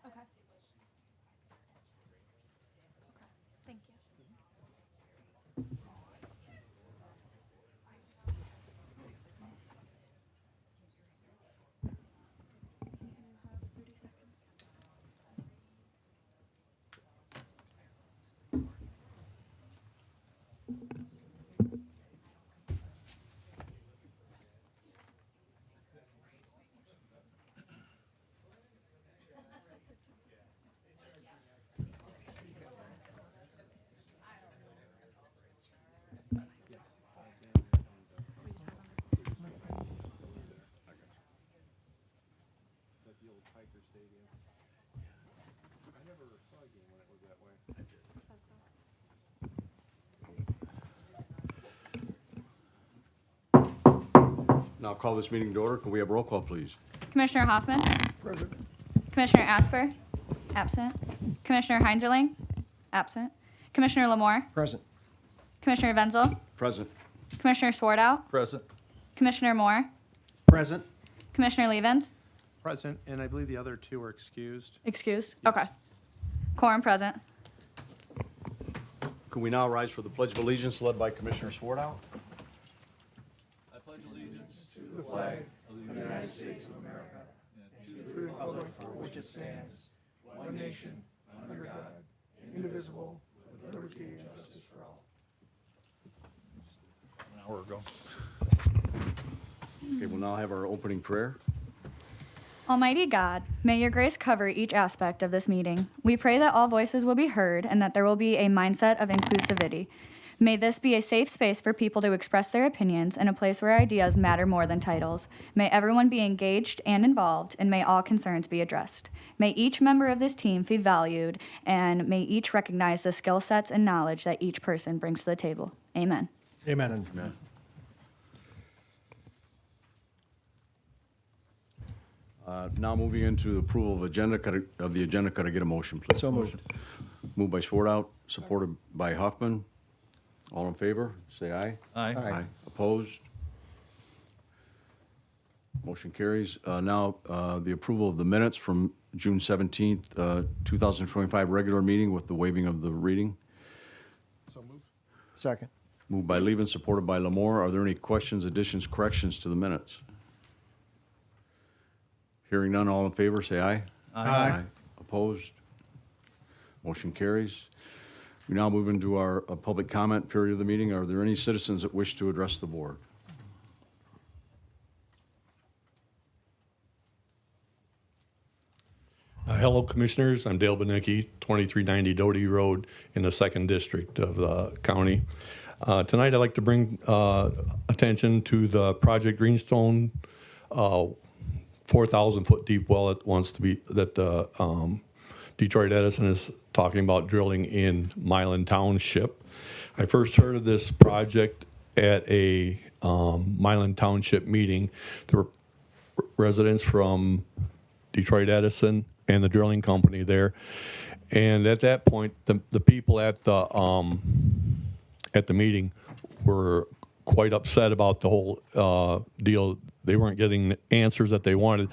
Okay. Thank you. You have 30 seconds. It's like the old Piker Stadium. I never saw a game when it was that way. Now call this meeting to order. Can we have roll call, please? Commissioner Hoffman? Present. Commissioner Asper? Absent. Commissioner Heinzerling? Absent. Commissioner Lamore? Present. Commissioner Wenzel? Present. Commissioner Swartout? Present. Commissioner Moore? Present. Commissioner Levens? Present, and I believe the other two are excused. Excused? Yes. Okay. Quorum present. Can we now rise for the Pledge of Allegiance led by Commissioner Swartout? An hour ago. Okay, we'll now have our opening prayer. Almighty God, may your grace cover each aspect of this meeting. We pray that all voices will be heard and that there will be a mindset of inclusivity. May this be a safe space for people to express their opinions and a place where ideas matter more than titles. May everyone be engaged and involved, and may all concerns be addressed. May each member of this team feel valued, and may each recognize the skill sets and knowledge that each person brings to the table. Amen. Amen. Amen. Now moving into the approval of the agenda, could I get a motion, please? So moved. Moved by Swartout, supported by Huffman. All in favor, say aye. Aye. Opposed? Motion carries. Now, the approval of the minutes from June 17th, 2025 regular meeting with the waiving of the reading. So moved. Second. Moved by Levin, supported by Lamore. Are there any questions, additions, corrections to the minutes? Hearing none, all in favor, say aye. Aye. Opposed? Motion carries. We now move into our public comment period of the meeting. Are there any citizens that wish to address the board? Hello, Commissioners. I'm Dale Benicki, 2390 Doty Road in the 2nd District of the county. Tonight, I'd like to bring attention to the Project Greenstone 4,000-foot deep well that Detroit Edison is talking about drilling in Milan Township. I first heard of this project at a Milan Township meeting. There were residents from Detroit Edison and the drilling company there. And at that point, the people at the meeting were quite upset about the whole deal. They weren't getting the answers that they wanted.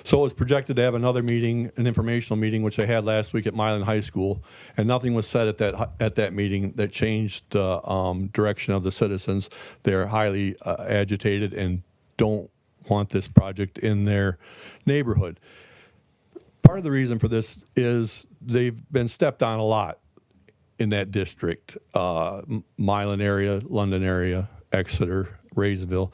So it was projected to have another meeting, an informational meeting, which I had last week at Milan High School, and nothing was said at that meeting that changed the direction of the citizens. They're highly agitated and don't want this project in their neighborhood. Part of the reason for this is they've been stepped on a lot in that district, Milan area, London area, Exeter, Raysville.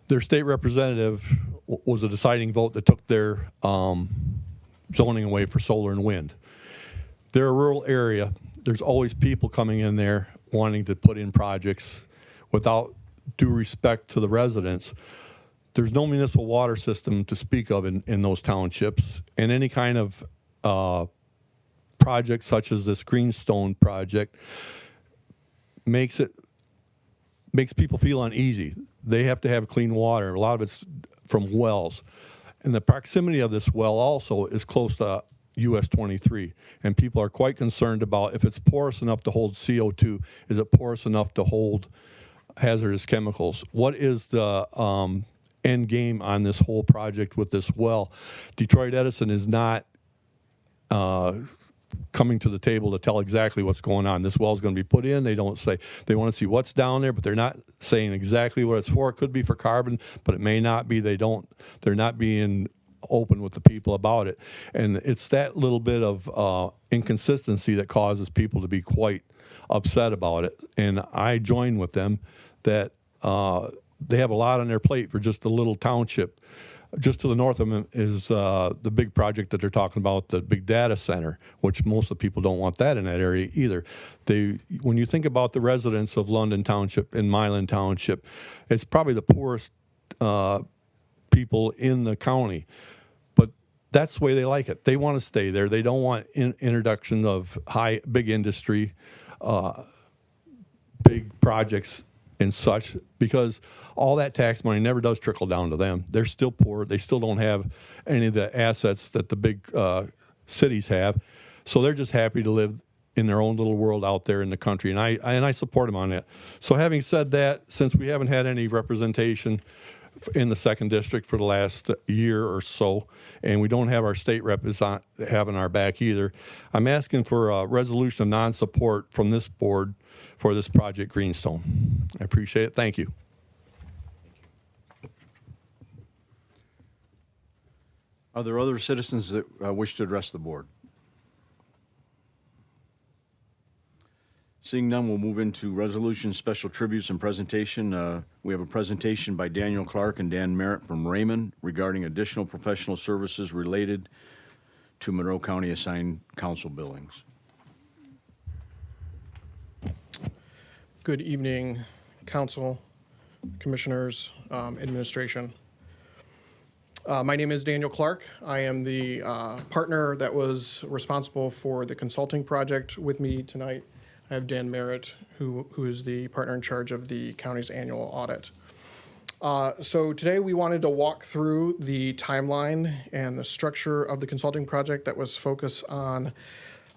Their state representative was a deciding vote that took their zoning away for solar and wind. They're a rural area. There's always people coming in there wanting to put in projects without due respect to the residents. There's no municipal water system to speak of in those townships, and any kind of project such as this Greenstone project makes people feel uneasy. They have to have clean water. A lot of it's from wells. And the proximity of this well also is close to US 23. And people are quite concerned about if it's porous enough to hold CO2, is it porous enough to hold hazardous chemicals? What is the end game on this whole project with this well? Detroit Edison is not coming to the table to tell exactly what's going on. This well's going to be put in. They don't say, they want to see what's down there, but they're not saying exactly what it's for. It could be for carbon, but it may not be. They're not being open with the people about it. And it's that little bit of inconsistency that causes people to be quite upset about it. And I join with them that they have a lot on their plate for just a little township. Just to the north of them is the big project that they're talking about, the big data center, which most of the people don't want that in that area either. When you think about the residents of London Township and Milan Township, it's probably the poorest people in the county. But that's the way they like it. They want to stay there. They don't want introduction of big industry, big projects and such, because all that tax money never does trickle down to them. They're still poor. They still don't have any of the assets that the big cities have. So they're just happy to live in their own little world out there in the country. And I support them on that. So having said that, since we haven't had any representation in the 2nd District for the last year or so, and we don't have our state rep having our back either, I'm asking for a resolution of non-support from this board for this project Greenstone. I appreciate it. Thank you. Are there other citizens that wish to address the board? Seeing none, we'll move into resolution, special tributes, and presentation. We have a presentation by Daniel Clark and Dan Merritt from Raymond regarding additional professional services related to Monroe County assigned council billings. Good evening, council, commissioners, administration. My name is Daniel Clark. I am the partner that was responsible for the consulting project. With me tonight, I have Dan Merritt, who is the partner in charge of the county's annual audit. So today we wanted to walk through the timeline and the structure of the consulting project that was focused on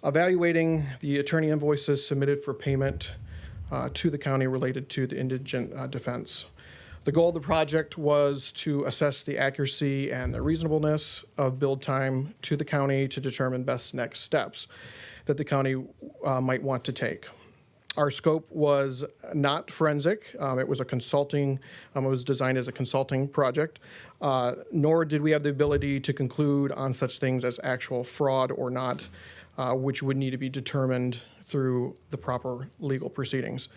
evaluating the attorney invoices submitted for payment to the county related to the indigent defense. The goal of the project was to assess the accuracy and the reasonableness of build time to the county to determine best next steps that the county might want to take. Our scope was not forensic. It was a consulting, it was designed as a consulting project, nor did we have the ability to conclude on such things as actual fraud or not, which would need to be determined through the proper legal proceedings.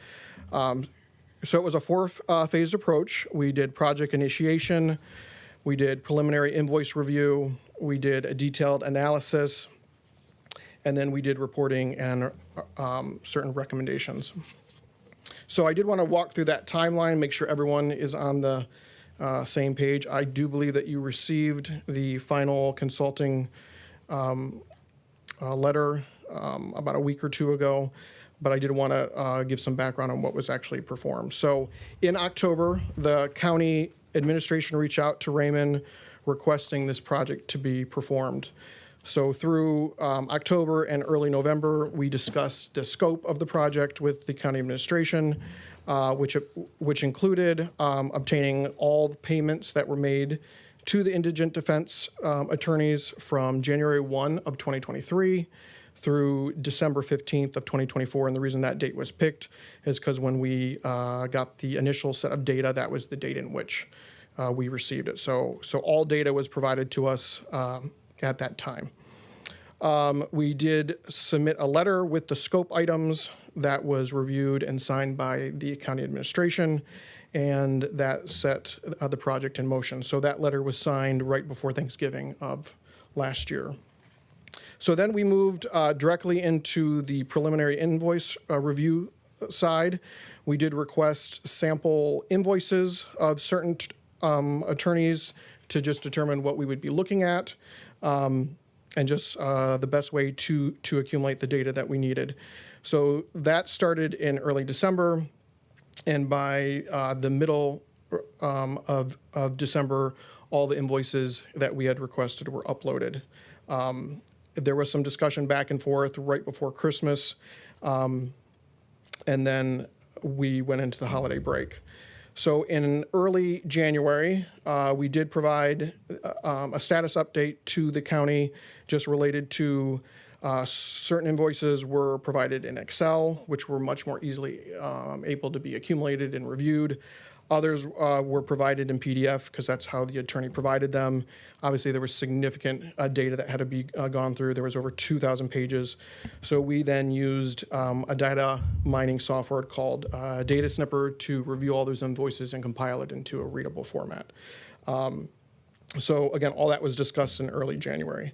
So it was a four-phase approach. We did project initiation, we did preliminary invoice review, we did a detailed analysis, and then we did reporting and certain recommendations. So I did want to walk through that timeline, make sure everyone is on the same page. I do believe that you received the final consulting letter about a week or two ago, but I did want to give some background on what was actually performed. So in October, the county administration reached out to Raymond requesting this project to be performed. So through October and early November, we discussed the scope of the project with the county administration, which included obtaining all the payments that were made to the indigent defense attorneys from January 1 of 2023 through December 15th of 2024. And the reason that date was picked is because when we got the initial set of data, that was the date in which we received it. So all data was provided to us at that time. We did submit a letter with the scope items that was reviewed and signed by the county administration, and that set the project in motion. So that letter was signed right before Thanksgiving of last year. So then we moved directly into the preliminary invoice review side. We did request sample invoices of certain attorneys to just determine what we would be looking at, and just the best way to accumulate the data that we needed. So that started in early December, and by the middle of December, all the invoices that we had requested were uploaded. There was some discussion back and forth right before Christmas, and then we went into the holiday break. So in early January, we did provide a status update to the county just related to certain invoices were provided in Excel, which were much more easily able to be accumulated and reviewed. Others were provided in PDF because that's how the attorney provided them. Obviously, there was significant data that had to be gone through. There was over 2,000 pages. So we then used a data mining software called Data Snipper to review all those invoices and compile it into a readable format. So again, all that was discussed in early January.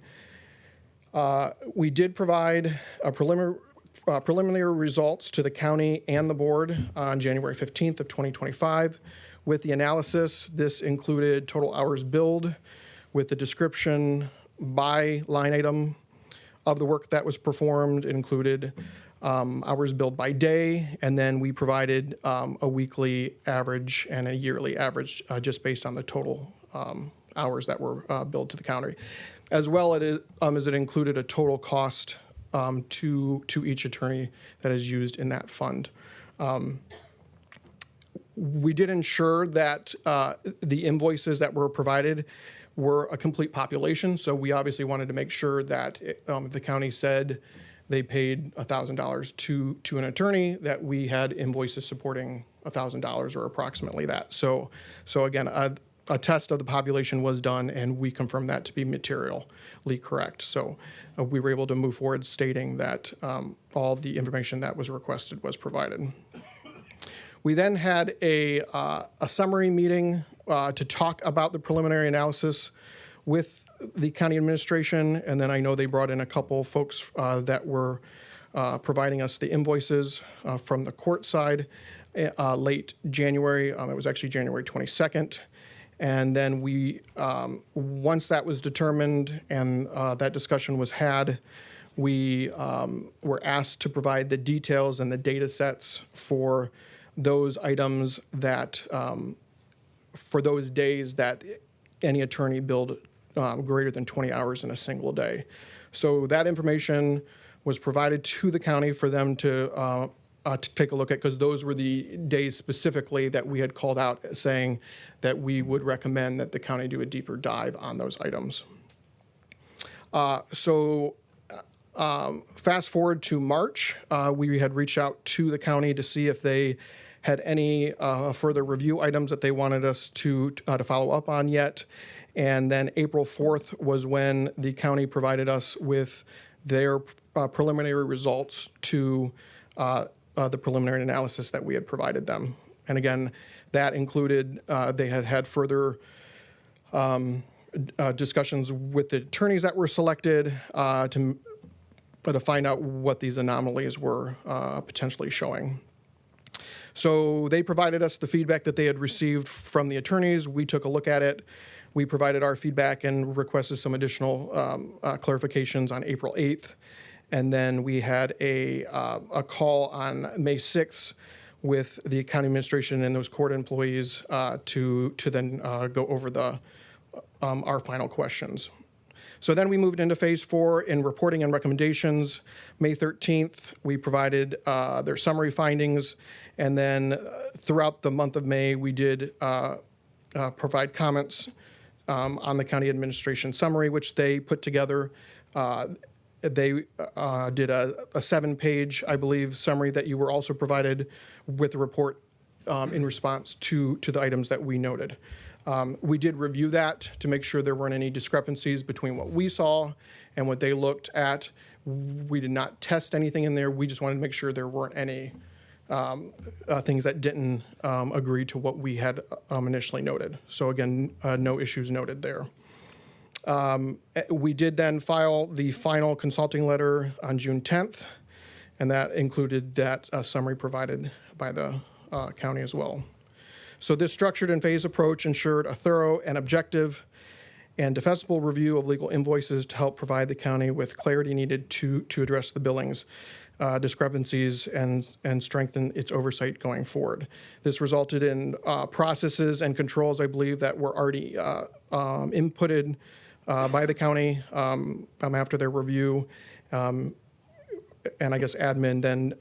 We did provide a preliminary results to the county and the board on January 15th of 2025. With the analysis, this included total hours billed with the description by line item of the work that was performed. It included hours billed by day, and then we provided a weekly average and a yearly average just based on the total hours that were billed to the county. As well as it included a total cost to each attorney that is used in that fund. We did ensure that the invoices that were provided were a complete population, so we obviously wanted to make sure that if the county said they paid $1,000 to an attorney, that we had invoices supporting $1,000 or approximately that. So again, a test of the population was done, and we confirmed that to be materially correct. So we were able to move forward stating that all the information that was requested was provided. We then had a summary meeting to talk about the preliminary analysis with the county administration, and then I know they brought in a couple folks that were providing us the invoices from the court side late January. It was actually January 22nd. And then we, once that was determined and that discussion was had, we were asked to provide the details and the data sets for those items that, for those days that any attorney billed greater than 20 hours in a single day. So that information was provided to the county for them to take a look at, because those were the days specifically that we had called out saying that we would recommend that the county do a deeper dive on those items. Fast forward to March, we had reached out to the county to see if they had any further review items that they wanted us to follow up on yet. And then April 4th was when the county provided us with their preliminary results to the preliminary analysis that we had provided them. And again, that included, they had further discussions with the attorneys that were selected to find out what these anomalies were potentially showing. So they provided us the feedback that they had received from the attorneys. We took a look at it. We provided our feedback and requested some additional clarifications on April 8th. And then we had a call on May 6th with the county administration and those court employees to then go over our final questions. So then we moved into phase 4 in reporting and recommendations. May 13th, we provided their summary findings. And then throughout the month of May, we did provide comments on the county administration summary, which they put together. They did a 7-page, I believe, summary that you were also provided with the report in response to the items that we noted. We did review that to make sure there weren't any discrepancies between what we saw and what they looked at. We did not test anything in there. We just wanted to make sure there weren't any things that didn't agree to what we had initially noted. So again, no issues noted there. We did then file the final consulting letter on June 10th, and that included that summary provided by the county as well. So this structured and phased approach ensured a thorough and objective and defensible review of legal invoices to help provide the county with clarity needed to address the billings discrepancies and strengthen its oversight going forward. This resulted in processes and controls, I believe, that were already inputted by the county after their review, and I guess admin then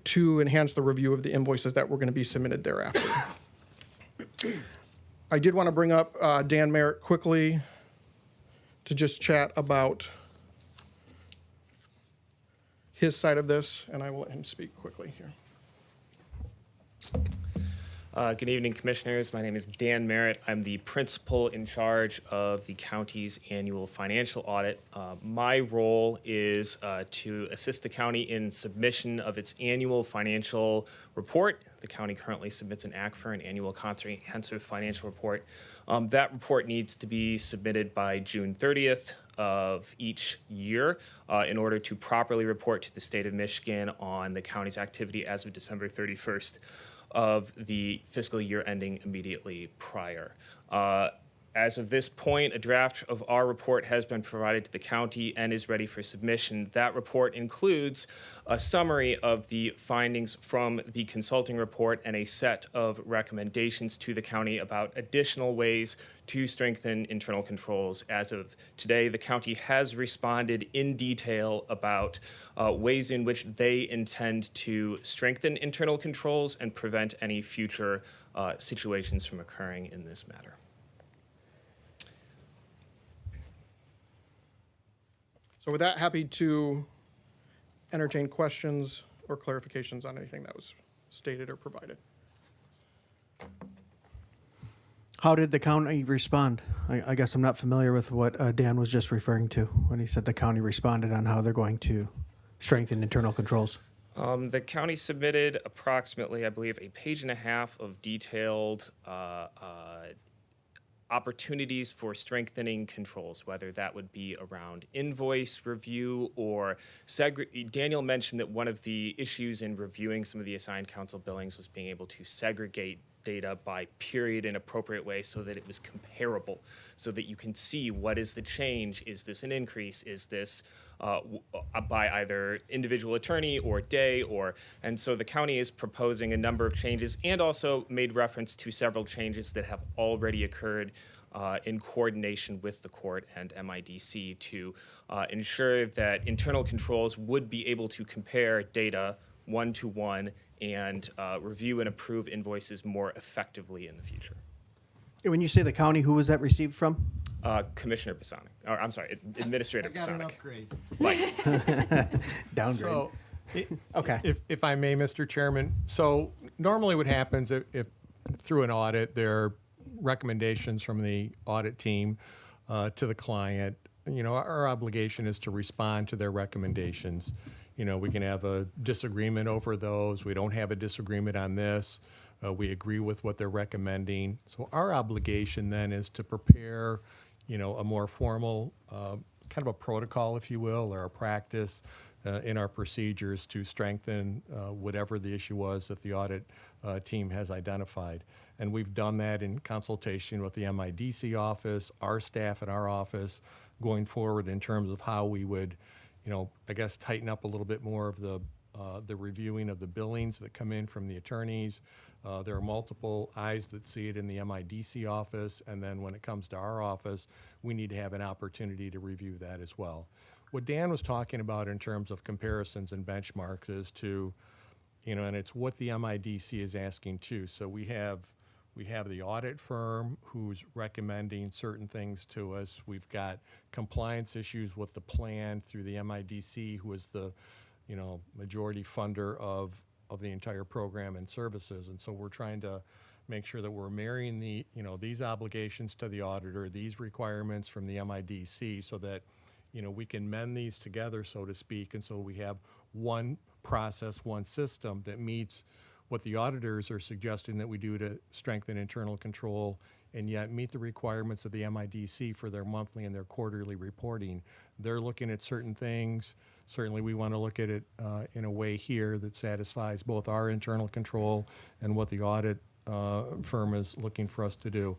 to enhance the review of the invoices that were going to be submitted thereafter. I did want to bring up Dan Merritt quickly to just chat about his side of this, and I will let him speak quickly here. Good evening, Commissioners. My name is Dan Merritt. I'm the principal in charge of the county's annual financial audit. My role is to assist the county in submission of its annual financial report. The county currently submits an ACFR, an annual comprehensive financial report. That report needs to be submitted by June 30th of each year in order to properly report to the state of Michigan on the county's activity as of December 31st of the fiscal year ending immediately prior. As of this point, a draft of our report has been provided to the county and is ready for submission. That report includes a summary of the findings from the consulting report and a set of recommendations to the county about additional ways to strengthen internal controls. As of today, the county has responded in detail about ways in which they intend to strengthen internal controls and prevent any future situations from occurring in this matter. So with that, happy to entertain questions or clarifications on anything that was stated or provided. How did the county respond? I guess I'm not familiar with what Dan was just referring to when he said the county responded on how they're going to strengthen internal controls. The county submitted approximately, I believe, a page and a half of detailed opportunities for strengthening controls, whether that would be around invoice review or Daniel mentioned that one of the issues in reviewing some of the assigned council billings was being able to segregate data by period in appropriate way so that it was comparable, so that you can see what is the change. Is this an increase? Is this by either individual attorney or day and so the county is proposing a number of changes and also made reference to several changes that have already occurred in coordination with the court and MIDC to ensure that internal controls would be able to compare data one-to-one and review and approve invoices more effectively in the future. When you say the county, who was that received from? Commissioner Basanic, or I'm sorry, Administrator I got an Basanic. upgrade. Downgrade. So, Okay. if I may, Mr. Chairman, so normally what happens if through an audit, there are recommendations from the audit team to the client. You know, our obligation is to respond to their recommendations. You know, we can have a disagreement over those. We don't have a disagreement on this. We agree with what they're recommending. So our obligation then is to prepare, you know, a more formal kind of a protocol, if you will, or a practice in our procedures to strengthen whatever the issue was that the audit team has identified. And we've done that in consultation with the MIDC office, our staff at our office, going forward in terms of how we would, you know, I guess tighten up a little bit more of the reviewing of the billings that come in from the attorneys. There are multiple eyes that see it in the MIDC office, and then when it comes to our office, we need to have an opportunity to review that as well. What Dan was talking about in terms of comparisons and benchmarks is to, you know, and it's what the MIDC is asking too. So we have the audit firm who's recommending certain things to us. We've got compliance issues with the plan through the MIDC, who is the, you know, majority funder of the entire program and services. And so we're trying to make sure that we're marrying the, you know, these obligations to the auditor, these requirements from the MIDC, so that, you know, we can mend these together, so to speak, and so we have one process, one system that meets what the auditors are suggesting that we do to strengthen internal control and yet meet the requirements of the MIDC for their monthly and their quarterly reporting. They're looking at certain things. Certainly we want to look at it in a way here that satisfies both our internal control and what the audit firm is looking for us to do.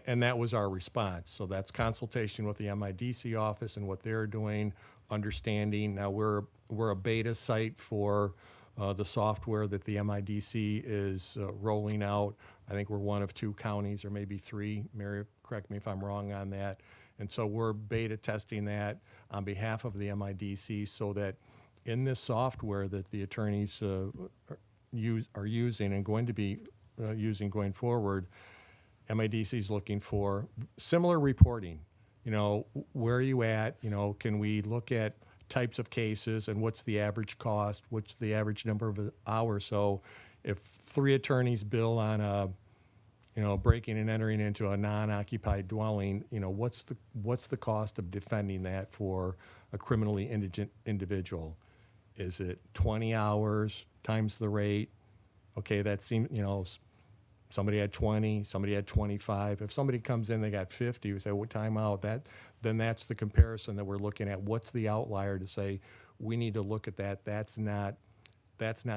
And that was our response. So that's consultation with the MIDC office and what they're doing, understanding. Now we're a beta site for the software that the MIDC is rolling out. I think we're one of 2 counties, or maybe 3. Mary, correct me if I'm wrong on that. And so we're beta testing that on behalf of the MIDC, so that in this software that the attorneys are using and going to be using going forward, MIDC is looking for similar reporting. You know, where are you at? You know, can we look at types of cases and what's the average cost? What's the average number of hours? So if 3 attorneys bill on a, you know, breaking and entering into a non-occupied dwelling, you know, what's the cost of defending that for a criminally indigent individual? Is it 20 hours times the rate? Okay, that seems, you know, somebody had 20, somebody had 25. If somebody comes in, they got 50, we say, well, time out. Then that's the comparison that we're looking at. What's the outlier to say, we need to look at that. That's not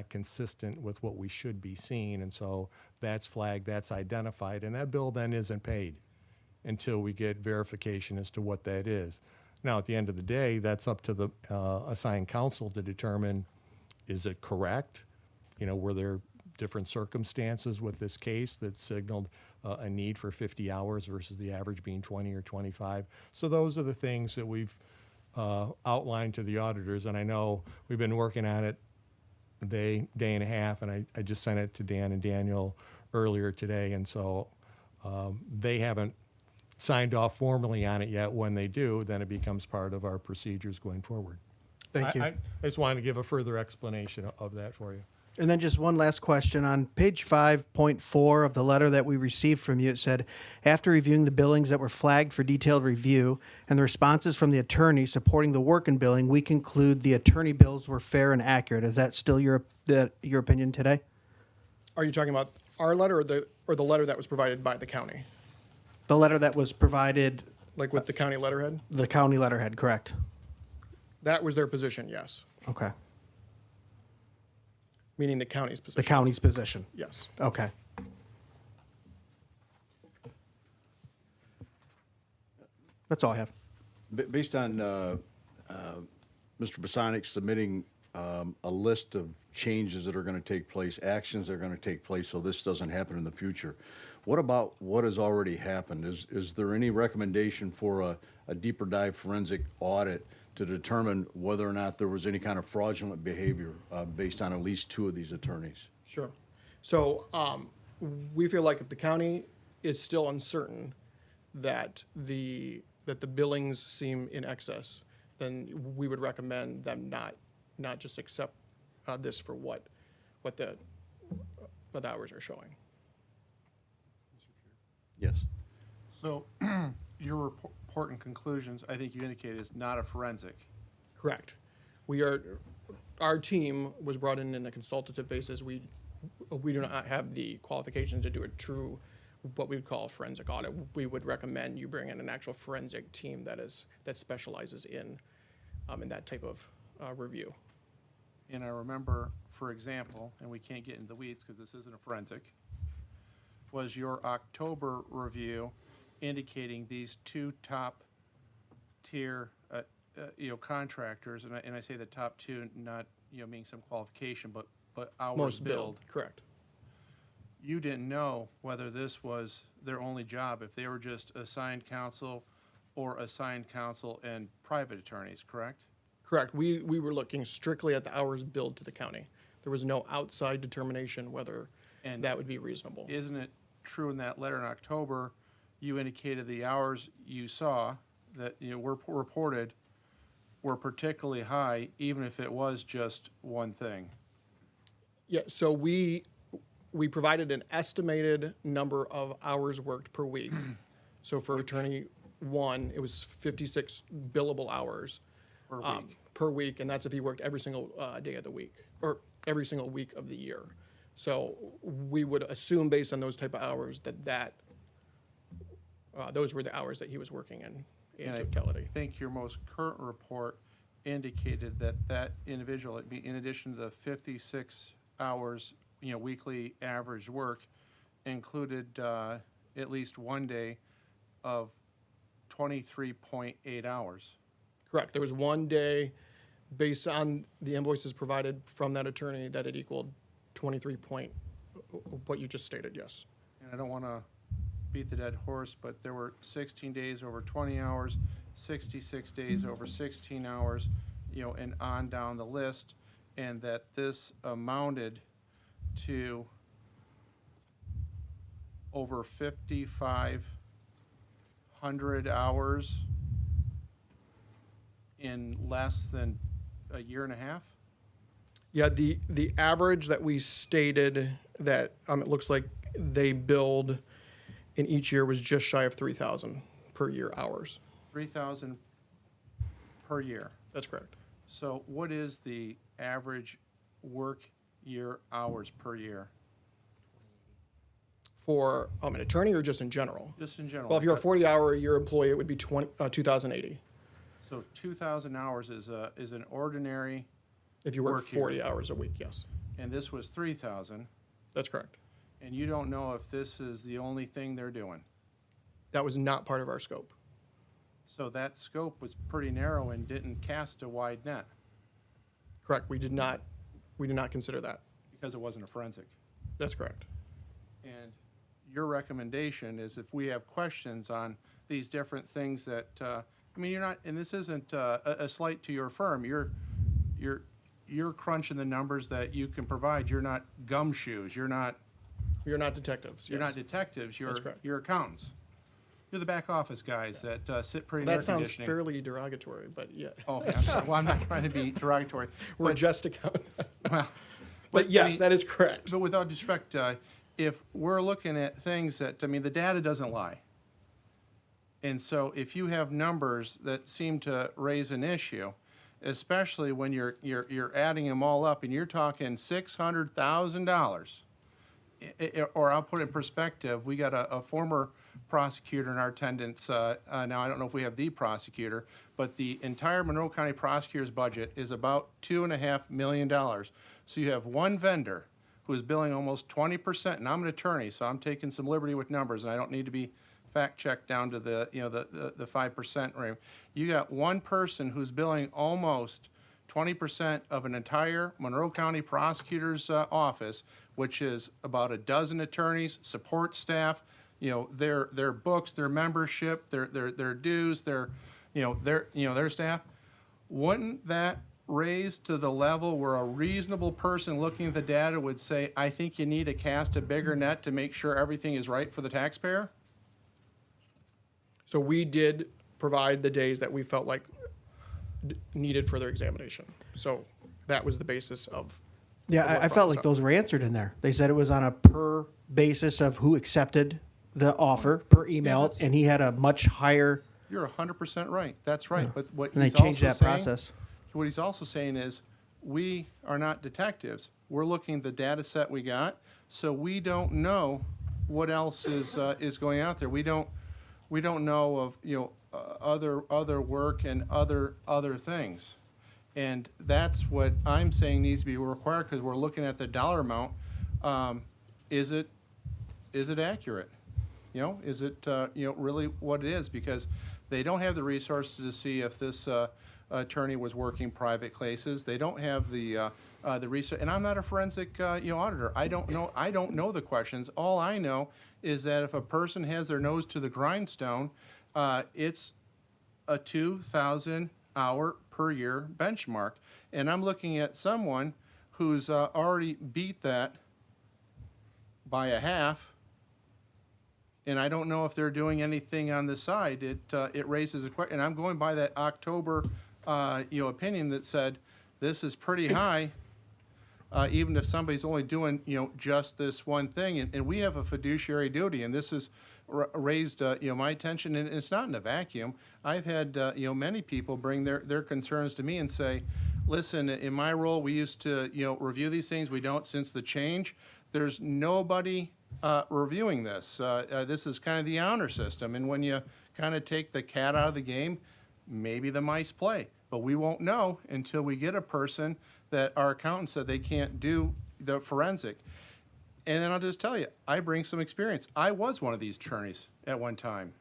consistent with what we should be seeing. And so that's flagged, that's identified, and that bill then isn't paid until we get verification as to what that is. Now, at the end of the day, that's up to the assigned counsel to determine, is it correct? You know, were there different circumstances with this case that signaled a need for 50 hours versus the average being 20 or 25? So those are the things that we've outlined to the auditors, and I know we've been working on it a day and a half, and I just sent it to Dan and Daniel earlier today, and so they haven't signed off formally on it yet. When they do, then it becomes part of our procedures going forward. Thank you. I just wanted to give a further explanation of that for you. And then just one last question. On page 5.4 of the letter that we received from you, it said, after reviewing the billings that were flagged for detailed review and the responses from the attorney supporting the work in billing, we conclude the attorney bills were fair and accurate. Is that still your opinion today? Are you talking about our letter or the letter that was provided by the county? The letter that was provided, Like with the county letterhead? the county letterhead, correct? That was their position, yes. Okay. Meaning the county's The position. county's position. Yes. Okay. That's all I have. Based on Mr. Bosonic submitting a list of changes that are going to take place, actions that are going to take place so this doesn't happen in the future, what about what has already happened? Is there any recommendation for a deeper dive forensic audit to determine whether or not there was any kind of fraudulent behavior based on at least 2 of these attorneys? Sure. So we feel like if the county is still uncertain that the billings seem in excess, then we would recommend them not just accept this for what the hours are showing. Yes. So your report and conclusions, I think you indicated, is not a forensic. Correct. Our team was brought in a consultative basis. We do not have the qualifications to do a true, what we would call a forensic audit. We would recommend you bring in an actual forensic team that specializes in that type of review. And I remember, for example, and we can't get into the weeds because this isn't a forensic, was your October review indicating these 2 top tier contractors, and I say the top 2, not meaning some qualification, but hours Most billed. Correct. You didn't know whether this was their only job, if they were just assigned counsel or assigned counsel and private attorneys, correct? Correct. We were looking strictly at the hours billed to the county. There was no outside determination whether that would be reasonable. Isn't it true in that letter in October, you indicated the hours you saw that were reported were particularly high, even if it was just one thing? Yeah, so we provided an estimated number of hours worked per week. So for attorney 1, it was 56 billable hours per week, and that's if he worked every single day of the week, or every single week of the year. So we would assume, based on those type of hours, that those were the hours that he was working in totality. I think your most current report indicated that individual, in addition to the 56 hours, weekly average work, included at least one day of 23.8 hours. Correct. There was one day, based on the invoices provided from that attorney, that it equaled 23 point, what you just stated, yes. And I don't want to beat the dead horse, but there were 16 days over 20 hours, 66 days over 16 hours, and on down the list, and that this amounted to over 5,500 hours in less than a year and a half? Yeah, the average that we stated that it looks like they billed in each year was just shy of 3,000 per year hours. 3,000 per year. That's correct. So what is the average work year hours per year? For an attorney or just in general? Just in general. Well, if you're a 40-hour-a-year employee, it would be 2,080. So 2,000 hours is an ordinary, If you work Work year. 40 hours a week, yes. and this was 3,000, That's correct. and you don't know if this is the only thing they're doing. That was not part of our scope. So that scope was pretty narrow and didn't cast a wide net Correct. We did not consider that. because it wasn't a forensic. That's correct. And your recommendation is if we have questions on these different things that, you're not, and this isn't a slight to your firm. You're crunching the numbers that you can provide. You're not gumshoes. You're not detectives. You're yes. not detectives. That's correct. You're accountants. You're the back office guys that sit pretty in That air sounds conditioning. fairly derogatory, but yeah. Oh, okay, I'm sorry. Well, I'm not trying to be derogatory. We're but- just accountants. well, But yes, I mean, that is correct. But with all due respect, if we're looking at things that, the data doesn't lie. And so if you have numbers that seem to raise an issue, especially when you're adding them all up and you're talking $600,000, or I'll put it in perspective, we got a former prosecutor in our attendance. Now, I don't know if we have the prosecutor, but the entire Monroe County prosecutor's budget is about $2.5 million. So you have one vendor who is billing almost 20%, and I'm an attorney, so I'm taking some liberty with numbers, and I don't need to be fact-checked down to the 5% range. You got one person who's billing almost 20% of an entire Monroe County prosecutor's office, which is about a dozen attorneys, support staff, their books, their membership, their dues, their staff. Wouldn't that raise to the level where a reasonable person looking at the data would say, I think you need to cast a bigger net to make sure everything is right for the taxpayer? So we did provide the days that we felt like needed further examination. So that was the basis of. Yeah, what I felt brought us like up. those were answered in there. They said it was on a per basis of who accepted the offer per email, that's- and he had a much higher, You're 100% right. That's right. But what and they he's changed also that saying, process. what he's also saying is, we are not detectives. We're looking at the data set we got, so we don't know what else is going out there. We don't know of other work and other things, and that's what I'm saying needs to be required because we're looking at the dollar amount. Is it accurate? Is it really what it is? Because they don't have the resources to see if this attorney was working private cases. They don't have the research, and I'm not a forensic auditor. I don't know the questions. All I know is that if a person has their nose to the grindstone, it's a 2,000 hour per year benchmark, and I'm looking at someone who's already beat that by a half. And I don't know if they're doing anything on the side. It raises a question, and I'm going by that October, opinion that said this is pretty high, even if somebody's only doing just this one thing. And we have a fiduciary duty, and this has raised my attention. And it's not in a vacuum. I've had many people bring their concerns to me and say, listen, in my role, we used to review these things. We don't since the change. There's nobody reviewing this. This is kind of the honor system, and when you kind of take the cat out of the game, maybe the mice play. But we won't know until we get a person that our accountant said they can't do the forensic. And then I'll just tell you, I bring some experience. I was one of these attorneys at one time.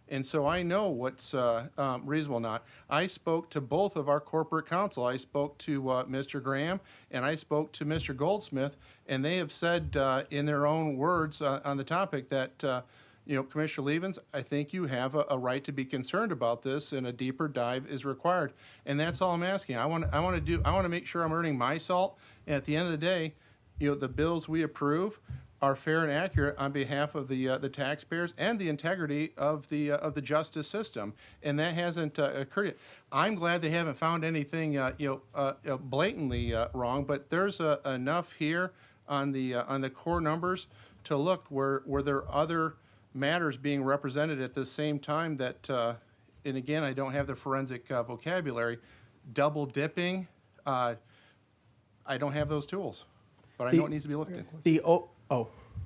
And so I know what's reasonable or not. I spoke to both of our corporate counsel. I spoke to Mr. Graham and I spoke to Mr. Goldsmith, and they have said in their own words on the topic that, Commissioner Levens, I think you have a right to be concerned about this, and a deeper dive is required. And that's all I'm asking. I want to make sure I'm earning my salt. And at the end of the day, the bills we approve are fair and accurate on behalf of the taxpayers and the integrity of the justice system, and that hasn't occurred yet. I'm glad they haven't found anything blatantly wrong, but there's enough here on the core numbers to look where there are other matters being represented at the same time that, and again, I don't have the forensic vocabulary, double dipping. I don't have those tools, but I know it needs to be looked at.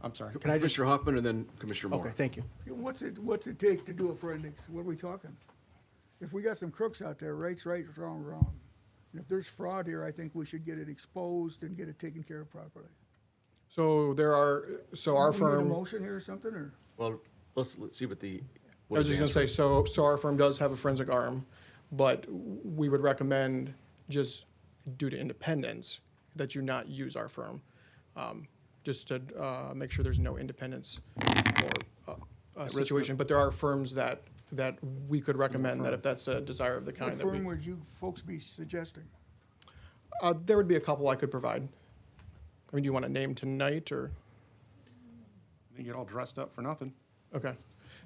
I'm sorry. Can I just? Commissioner Hoffman and then Commissioner Moore. Okay, thank you. What's it take to do a forensics? What are we talking? If we got some crooks out there, right's right, wrong, wrong. And if there's fraud here, I think we should get it exposed and get it taken care of properly. So our We need a firm, motion here or something, or? Well, let's see what the. I was just going to say, so our firm does have a forensic arm, but we would recommend, just due to independence, that you not use our firm, just to make sure there's no independence or situation. But there are firms that we could recommend that if that's a desire of the county. What That we, firm would you folks be suggesting? there would be a couple I could provide. I mean, do you want a name tonight or? You get all dressed up for nothing. Okay.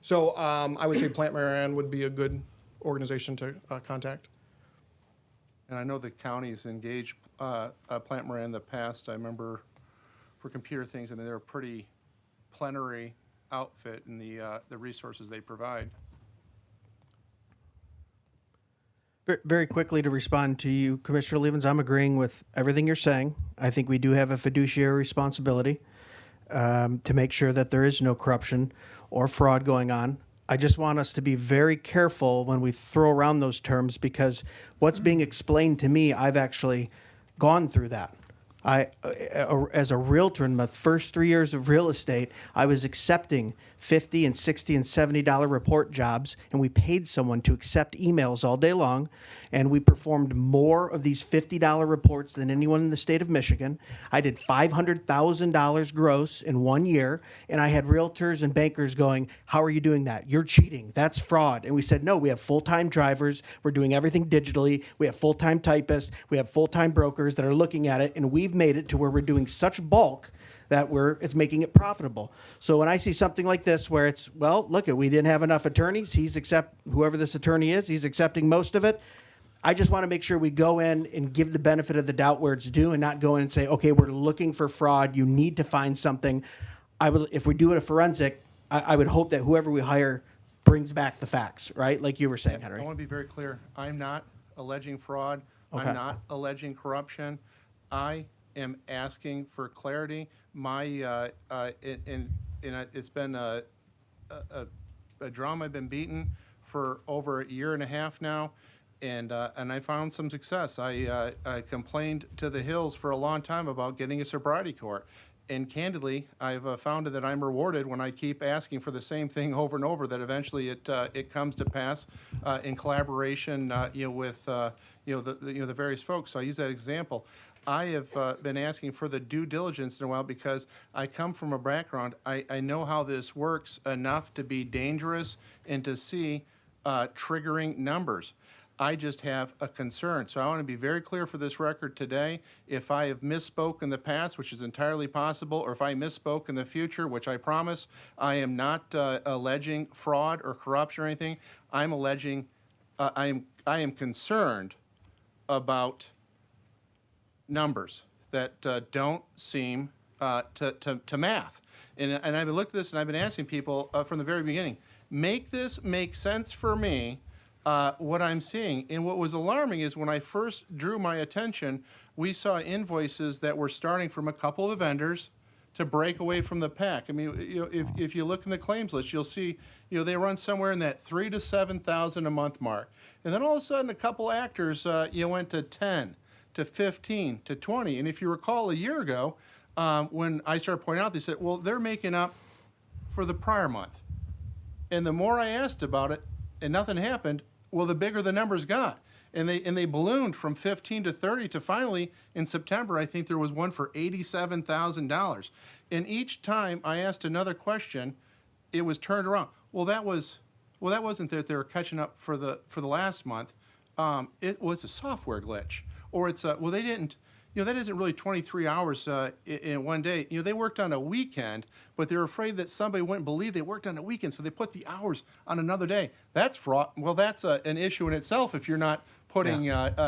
So I would say Plant Moran would be a good organization to contact. And I know the county's engaged Plant Moran in the past. I remember for computer things, and they're a pretty plenary outfit in the resources they provide. Very quickly to respond to you, Commissioner Levens, I'm agreeing with everything you're saying. I think we do have a fiduciary responsibility to make sure that there is no corruption or fraud going on. I just want us to be very careful when we throw around those terms, because what's being explained to me, I've actually gone through that. As a realtor in my first 3 years of real estate, I was accepting $50 and $60 and $70 report jobs, and we paid someone to accept emails all day long, and we performed more of these $50 reports than anyone in the state of Michigan. I did $500,000 gross in 1 year, and I had realtors and bankers going, "How are you doing that? You're cheating. That's fraud." And we said, "No, we have full-time drivers. We're doing everything digitally. We have full-time typists. We have full-time brokers that are looking at it, and we've made it to where we're doing such bulk that it's making it profitable." So when I see something like this where it's, well, look, we didn't have enough attorneys, whoever this attorney is, he's accepting most of it. I just want to make sure we go in and give the benefit of the doubt where it's due, and not go in and say, okay, we're looking for fraud. You need to find something. If we do it a forensic, I would hope that whoever we hire brings back the facts, right? Like you were saying, Henry. I want to be very clear. I'm not alleging fraud. Okay. I'm not alleging corruption. I am asking for clarity. It's been a drum I've been beating for over a year and a half now, and I found some success. I complained to the Hills for a long time about getting a sobriety court, and candidly, I've found that I'm rewarded when I keep asking for the same thing over and over. That eventually it comes to pass in collaboration, with the various folks. So I use that example. I have been asking for the due diligence in a while because I come from a background. I know how this works enough to be dangerous and to see triggering numbers. I just have a concern. So I want to be very clear for this record today. If I have misspoke in the past, which is entirely possible, or if I misspoke in the future, which I promise, I am not alleging fraud or corruption or anything. I'm alleging, I am concerned about numbers that don't seem to math. And I've looked at this and I've been asking people from the very beginning, make this make sense for me, what I'm seeing. And what was alarming is when I first drew my attention, we saw invoices that were starting from a couple of the vendors to break away from the pack. I mean, if you look in the claims list, you'll see, they run somewhere in that $3,000 to $7,000 a month mark. And then all of a sudden, a couple actors, went to 10. To 15, to 20. And if you recall a year ago, when I started pointing out, they said, well, they're making up for the prior month. And the more I asked about it and nothing happened, well, the bigger the numbers got. And they ballooned from 15 to 30 to finally, in September, I think there was one for $87,000. And each time I asked another question, it was turned around. That wasn't that they were catching up for the last month. It was a software glitch. Or it's they didn't, that isn't really 23 hours in one day. They worked on a weekend, but they're afraid that somebody wouldn't believe they worked on a weekend, so they put the hours on another day. That's fraud. Well, that's an issue in itself if you're not putting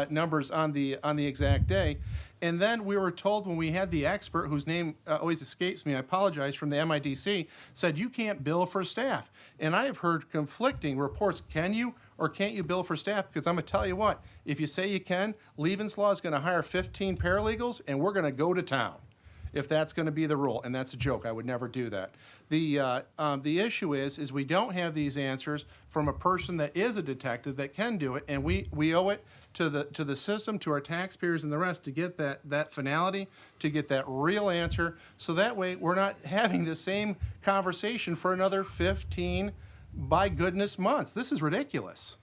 numbers on the exact day. And then we were told when we had the expert, whose name always escapes me, I apologize, from the MIDC, said you can't bill for staff. And I have heard conflicting reports. Can you or can't you bill for staff? Because I'm going to tell you what, if you say you can, Leavens Law is going to hire 15 paralegals, and we're going to go to town if that's going to be the rule. And that's a joke. I would never do that. The issue is we don't have these answers from a person that is a detective that can do it, and we owe it to the system, to our taxpayers and the rest to get that finality, to get that real answer, so that way we're not having the same conversation for another 15, by goodness, months. This is ridiculous.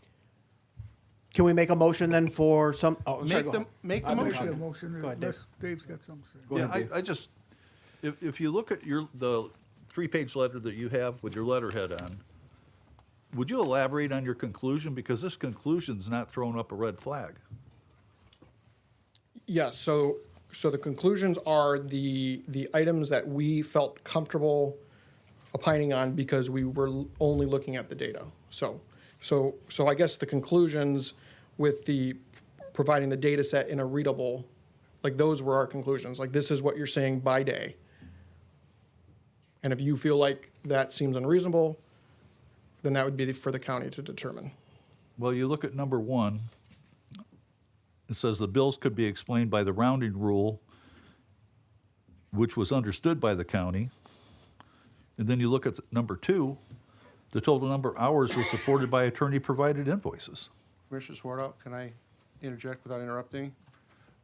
Can we make a motion then for some? Oh, I'm sorry, go ahead. Make the I'll make motion. the motion Go ahead, Dave. unless Dave's got something to say. Go ahead, Dave. I just, if you look at the 3-page letter that you have with your letterhead on, would you elaborate on your conclusion? Because this conclusion's not throwing up a red flag. Yes, so the conclusions are the items that we felt comfortable opining on because we were only looking at the data. So I guess the conclusions with the providing the data set in a readable, like those were our conclusions. Like, this is what you're saying by day. And if you feel like that seems unreasonable, then that would be for the county to determine. Well, you look at number 1, it says the bills could be explained by the rounding rule, which was understood by the county. And then you look at number 2, the total number of hours was supported by attorney-provided invoices. Commissioner Swartout, can I interject without interrupting?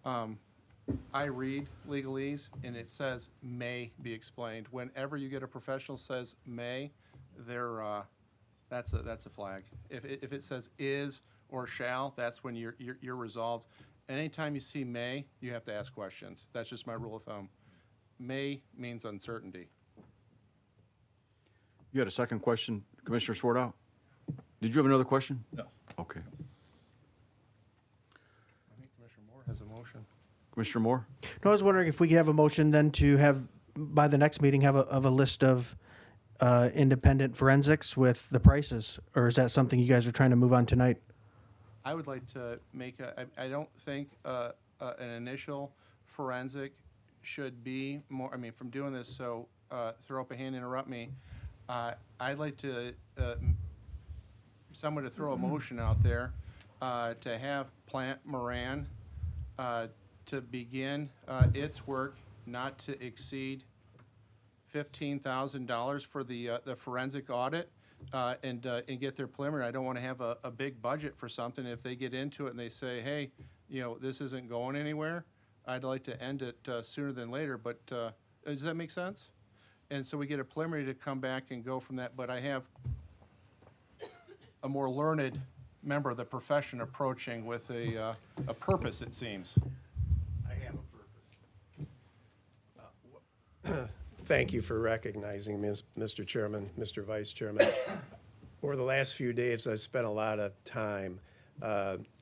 I read legalese, and it says may be explained. Whenever you get a professional says may, that's a flag. If it says is or shall, that's when you're resolved. Anytime you see may, you have to ask questions. That's just my rule of thumb. May means uncertainty. You had a second question, Commissioner Swartout? Did you have another question? No. Okay. I think Commissioner Moore has a motion. Commissioner Moore? No, I was wondering if we could have a motion then to have, by the next meeting, have a list of independent forensics with the prices, or is that something you guys are trying to move on tonight? I would like to make I don't think an initial forensic should be more, from doing this, so throw up a hand, interrupt me. I'd like to, someone to throw a motion out there to have Plant Moran to begin its work not to exceed $15,000 for the forensic audit and get their preliminary. I don't want to have a big budget for something. If they get into it and they say, hey, this isn't going anywhere, I'd like to end it sooner than later. But does that make sense? And so we get a preliminary to come back and go from that. But I have a more learned member of the profession approaching with a purpose, it seems. I have a purpose. Thank you for recognizing me, Mr. Chairman, Mr. Vice Chairman. Over the last few days, I've spent a lot of time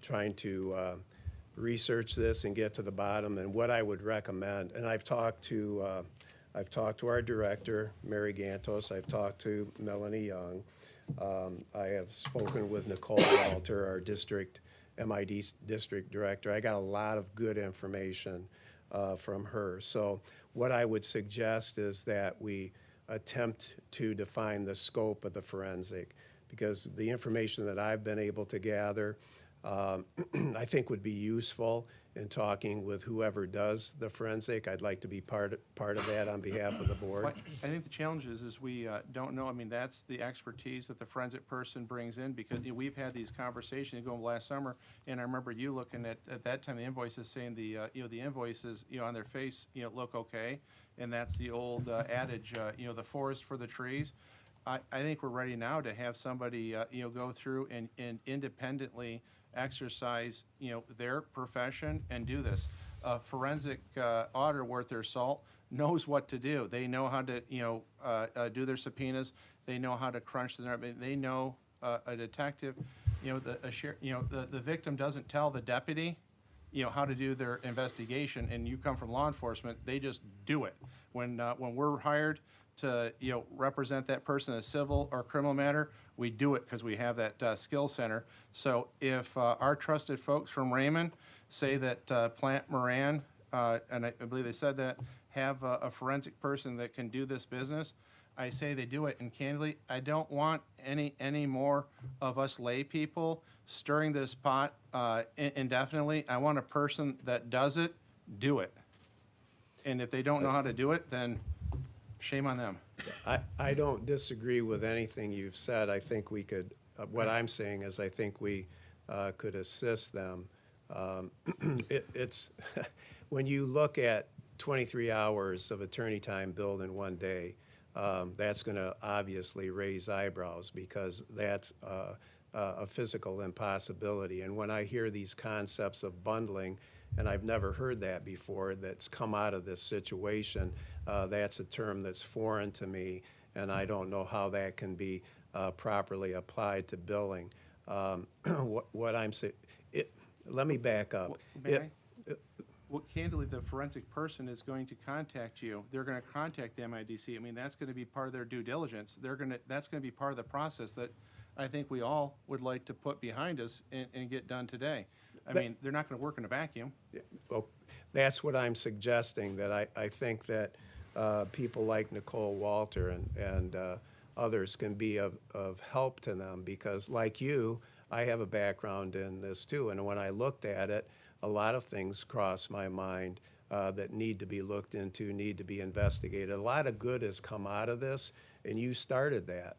trying to research this and get to the bottom and what I would recommend. And I've talked to our director, Mary Gantos. I've talked to Melanie Young. I have spoken with Nicole Walter, our MID district director. I got a lot of good information from her. So what I would suggest is that we attempt to define the scope of the forensic, because the information that I've been able to gather, I think would be useful in talking with whoever does the forensic. I'd like to be part of that on behalf of the board. Well, I think the challenge is we don't know. That's the expertise that the forensic person brings in, because we've had these conversations going last summer, and I remember you looking at that time the invoices saying the invoices on their face look okay, and that's the old adage the forest for the trees. I think we're ready now to have somebody go through and independently exercise their profession and do this. A forensic auditor worth their salt knows what to do. They know how to do their subpoenas. They know how to crunch the number. They know a detective. The victim doesn't tell the deputy how to do their investigation, and you come from law enforcement, they just do it. When we're hired to, represent that person in a civil or criminal matter, we do it because we have that skill center. So if our trusted folks from Raymond say that Plant Moran, and I believe they said that, have a forensic person that can do this business, I say they do it. And candidly, I don't want any more of us lay people stirring this pot indefinitely. I want a person that does it, do it. And if they don't know how to do it, then shame on them. I don't disagree with anything you've said. I think we could, what I'm saying is I think we could assist them. It's, when you look at 23 hours of attorney time billed in one day, that's going to obviously raise eyebrows because that's a physical impossibility. And when I hear these concepts of bundling, and I've never heard that before, that's come out of this situation, that's a term that's foreign to me, and I don't know how that can be properly applied to billing. What I'm saying, let me back up. Well, candidly, the forensic person is going to contact you. They're going to contact the MIDC. I mean, that's going to be part of their due diligence. That's going to be part of the process that I think we all would like to put behind us and get done today. I mean, they're not going to work in a vacuum. Well, that's what I'm suggesting, that I think that people like Nicole Walter and others can be of help to them because, like you, I have a background in this too. And when I looked at it, a lot of things crossed my mind that need to be looked into, need to be investigated. A lot of good has come out of this, and you started that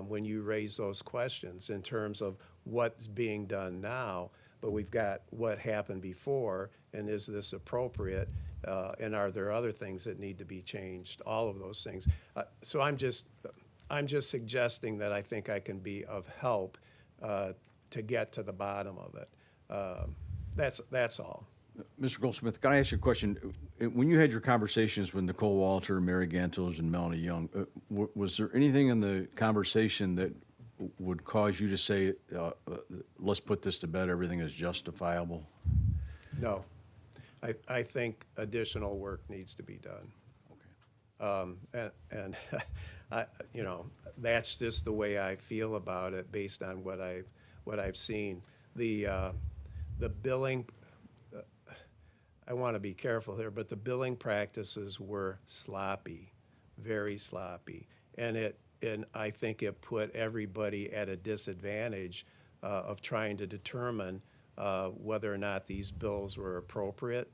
when you raised those questions in terms of what's being done now. But we've got what happened before, and is this appropriate, and are there other things that need to be changed? All of those things. So I'm just suggesting that I think I can be of help to get to the bottom of it. That's all. Mr. Goldsmith, can I ask you a question? When you had your conversations with Nicole Walter, Mary Gantos, and Melanie Young, was there anything in the conversation that would cause you to say, let's put this to bed, everything is justifiable? No. I think additional work needs to be done. Okay. And that's just the way I feel about it based on what I've seen. The billing, I want to be careful here, but the billing practices were sloppy, very sloppy, and I think it put everybody at a disadvantage of trying to determine whether or not these bills were appropriate.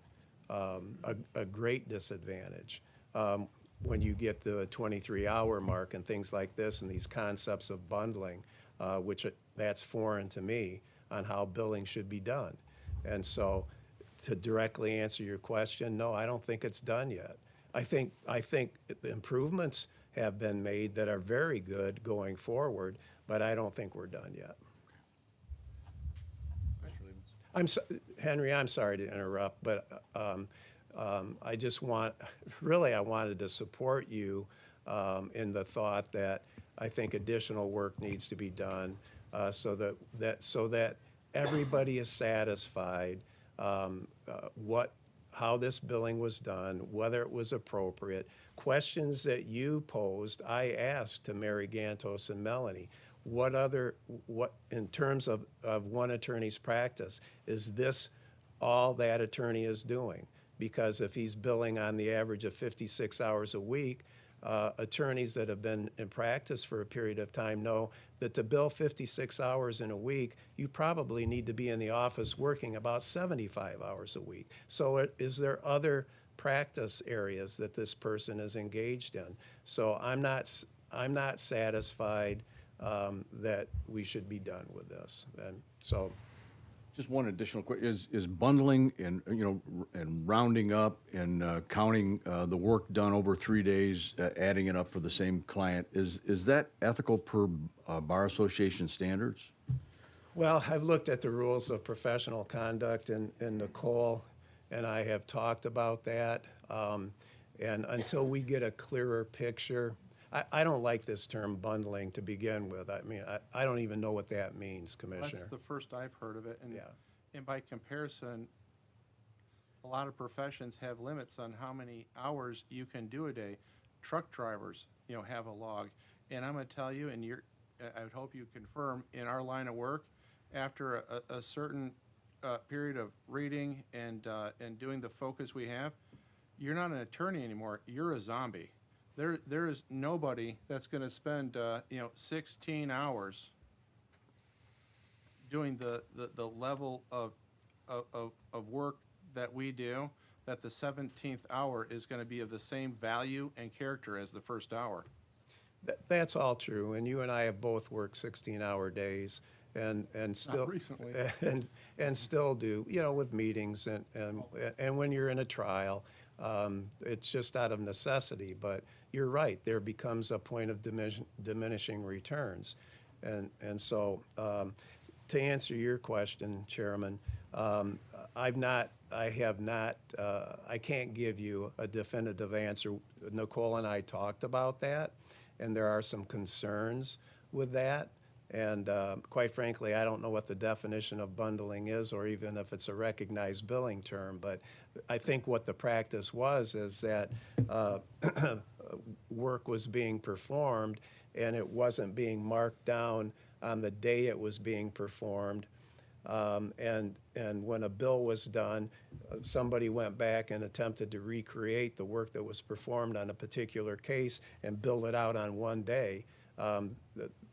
A great disadvantage. When you get the 23-hour mark and things like this and these concepts of bundling, which that's foreign to me on how billing should be done. And so to directly answer your question, no, I don't think it's done yet. I think the improvements have been made that are very good going forward, but I don't think we're done yet. Henry, I'm sorry to interrupt, but I just I wanted to support you in the thought that I think additional work needs to be done so that everybody is satisfied how this billing was done, whether it was appropriate. Questions that you posed, I asked to Mary Gantos and Melanie. What in terms of one attorney's practice, is this all that attorney is doing? Because if he's billing on the average of 56 hours a week, attorneys that have been in practice for a period of time know that to bill 56 hours in a week, you probably need to be in the office working about 75 hours a week. So is there other practice areas that this person is engaged in? So I'm not satisfied that we should be done with this. And so, just one additional question: is bundling and and rounding up and counting the work done over 3 days, adding it up for the same client, is that ethical per Bar Association standards? Well, I've looked at the rules of professional conduct, and Nicole and I have talked about that. And until we get a clearer picture, I don't like this term bundling to begin with. I mean, I don't even know what that means, Commissioner. That's the first I've heard of it. And by comparison, a lot of professions have limits on how many hours you can do a day. Truck drivers, have a log. And I'm going to tell you, and I would hope you confirm, in our line of work, after a certain period of reading and doing the focus we have, you're not an attorney anymore. You're a zombie. There is nobody that's going to spend 16 hours doing the level of work that we do, that the 17th hour is going to be of the same value and character as the first hour. That's all true, and you and I have both worked 16-hour days, and still Not recently. and still do, with meetings and when you're in a trial, it's just out of necessity. But you're right, there becomes a point of diminishing returns, and so to answer your question, Chairman, I can't give you a definitive answer. Nicole and I talked about that, and there are some concerns with that. And quite frankly, I don't know what the definition of bundling is, or even if it's a recognized billing term. But I think what the practice was is that work was being performed, and it wasn't being marked down on the day it was being performed. And when a bill was done, somebody went back and attempted to recreate the work that was performed on a particular case and bill it out on one day.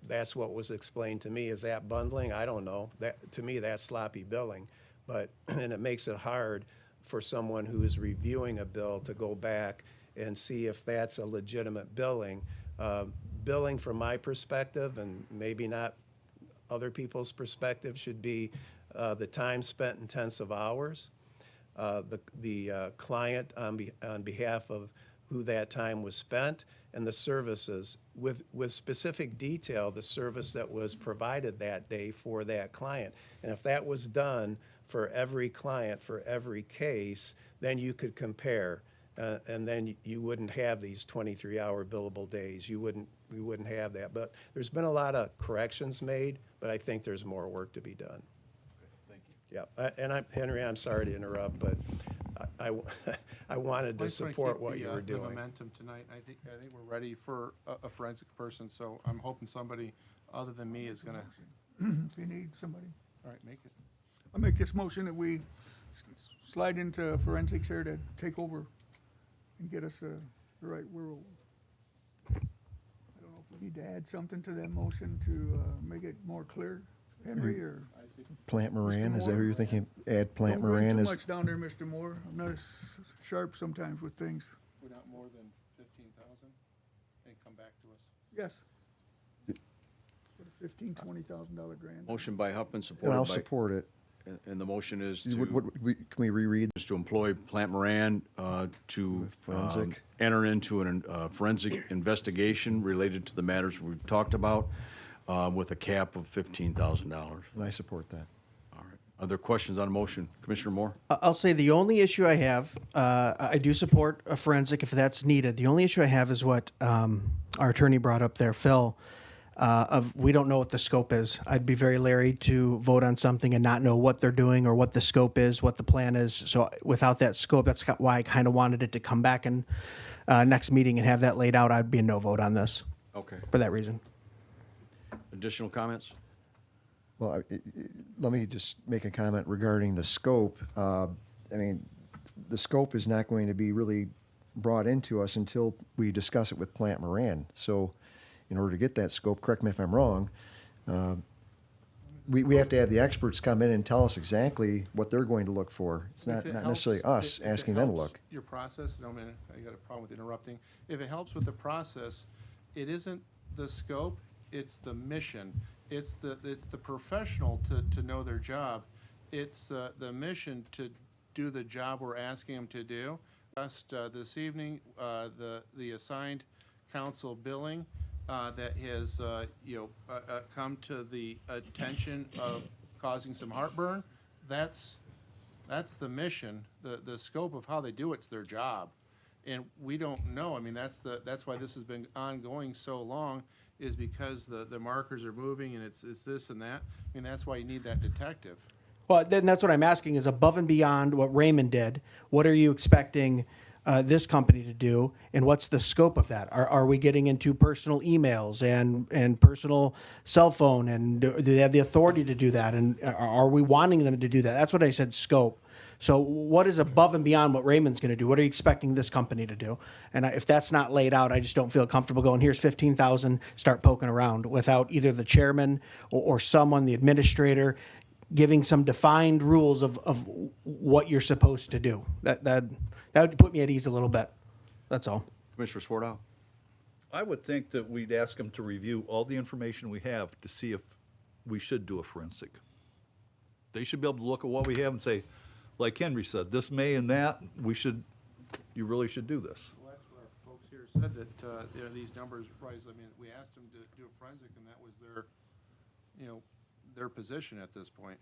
That's what was explained to me. Is that bundling? I don't know. To me, that's sloppy billing. And it makes it hard for someone who is reviewing a bill to go back and see if that's a legitimate billing. Billing, from my perspective, and maybe not other people's perspective, should be the time spent in tenths of hours, the client on behalf of who that time was spent, and the services with specific detail, the service that was provided that day for that client. And if that was done for every client, for every case, then you could compare. And then you wouldn't have these 23-hour billable days. We wouldn't have that. But there's been a lot of corrections made, but I think there's more work to be done. Okay, thank you. Yeah, and Henry, I'm sorry to interrupt, but I wanted to I just wanna support keep what you were the doing. momentum tonight. I think we're ready for a forensic person, so I'm hoping somebody other than me is going to. If you need somebody. All right, make it. I make this motion that we slide into forensics here to take over and get us the right world. I don't know if we need to add something to that motion to make it more clear, Henry, or? Plant Moran, is that who Moore? you're thinking? Add Plant Don't read Moran too as, much down there, Mr. Moore. I'm not as sharp sometimes with things. We're not more than 15,000 and come back to us. Yes. For a $15,000-$20,000 grant. Motion by Huffman, and supported I'll by, support it. and the motion is Can we reread? is to employ Plant Moran to Forensic. enter into a forensic investigation related to the matters we've talked about with a cap of $15,000. And I support that. All right. Are there questions on the motion? Commissioner Moore? I'll say the only issue I have, I do support a forensic if that's needed. The only issue I have is what our attorney brought up there, Phil, of we don't know what the scope is. I'd be very leery to vote on something and not know what they're doing or what the scope is, what the plan is. So without that scope, that's why I kind of wanted it to come back in next meeting and have that laid out. I'd be a no vote on this Okay. for that reason. Additional comments? Well, let me just make a comment regarding the scope. I mean, the scope is not going to be really brought into us until we discuss it with Plant Moran. So in order to get that scope, correct me if I'm wrong, we have to have the experts come in and tell us exactly what they're going to look for. It's not necessarily us if it asking them to helps look. your process, I got a problem with interrupting. If it helps with the process, it isn't the scope, it's the mission. It's the professional to know their job. It's the mission to do the job we're asking them to do. Just this evening, the assigned council billing that has come to the attention of causing some heartburn. That's the mission. The scope of how they do it's their job, and we don't know. I mean, that's why this has been ongoing so long, is because the markers are moving and it's this and that. I mean, that's why you need that detective. Well, then that's what I'm asking is above and beyond what Raymond did, what are you expecting this company to do, and what's the scope of that? Are we getting into personal emails and personal cell phone, and do they have the authority to do that? And are we wanting them to do that? That's what I said, scope. So what is above and beyond what Raymond's going to do? What are you expecting this company to do? And if that's not laid out, I just don't feel comfortable going, here's 15,000, start poking around without either the chairman or someone, the administrator, giving some defined rules of what you're supposed to do. That would put me at ease a little bit. That's all. Commissioner Swartout? I would think that we'd ask them to review all the information we have to see if we should do a forensic. They should be able to look at what we have and say, like Henry said, this may and that, you really should do this. Well, that's what our folks here said, that these numbers rise. I mean, we asked them to do a forensic, and that was their position at this point.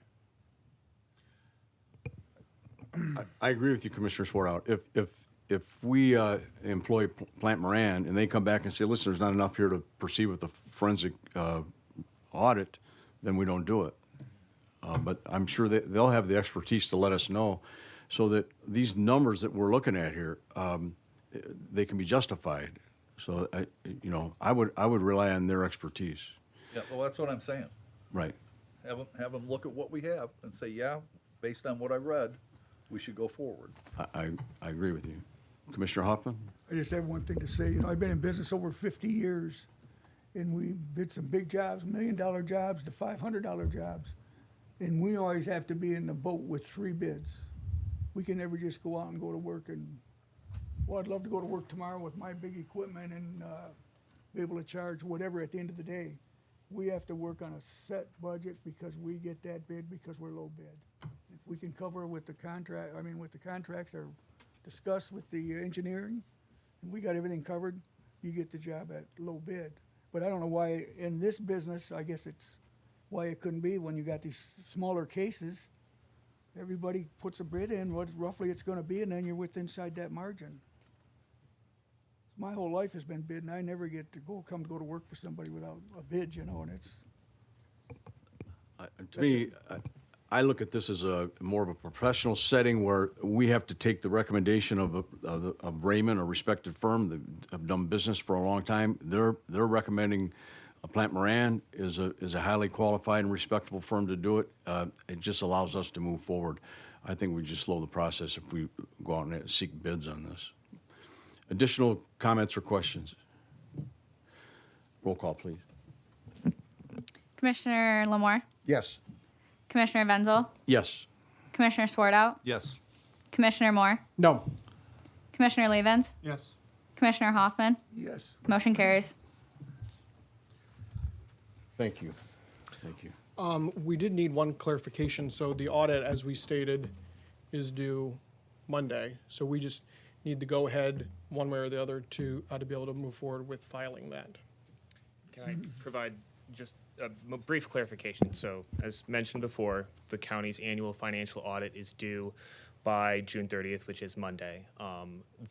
I agree with you, Commissioner Swartout. If we employ Plant Moran and they come back and say, listen, there's not enough here to proceed with the forensic audit, then we don't do it. But I'm sure that they'll have the expertise to let us know so that these numbers that we're looking at here, they can be justified. So, I would rely on their expertise. Yeah, well, that's what I'm saying. Right. Have them look at what we have and say, yeah, based on what I read, we should go forward. I agree with you. Commissioner Hoffman? I just have one thing to say. I've been in business over 50 years, and we did some big jobs, $1 million jobs to $500 jobs. And we always have to be in the boat with 3 bids. We can never just go out and go to work I'd love to go to work tomorrow with my big equipment and be able to charge whatever at the end of the day. We have to work on a set budget because we get that bid because we're low bid. If we can cover with the contract, with the contracts that are discussed with the engineering, and we got everything covered, you get the job at low bid. But I don't know why in this business, I guess it's why it couldn't be when you got these smaller cases. Everybody puts a bid in what roughly it's going to be, and then you're inside that margin. My whole life has been bid, and I never get to go to work for somebody without a bid, and it's. To me, I look at this as more of a professional setting where we have to take the recommendation of Raymond, a respected firm that have done business for a long time. They're recommending Plant Moran is a highly qualified and respectable firm to do it. It just allows us to move forward. I think we just slow the process if we go out and seek bids on this. Additional comments or questions? Roll call, please. Commissioner Lamore? Yes. Commissioner Wenzel? Yes. Commissioner Swartout? Yes. Commissioner Moore? No. Commissioner Levens? Yes. Commissioner Hoffman? Yes. Motion carries. Thank you. Thank you. We did need one clarification. So the audit, as we stated, is due Monday. So we just need to go ahead one way or the other to be able to move forward with filing that. Can I provide just a brief clarification? So, as mentioned before, the county's annual financial audit is due by June 30th, which is Monday.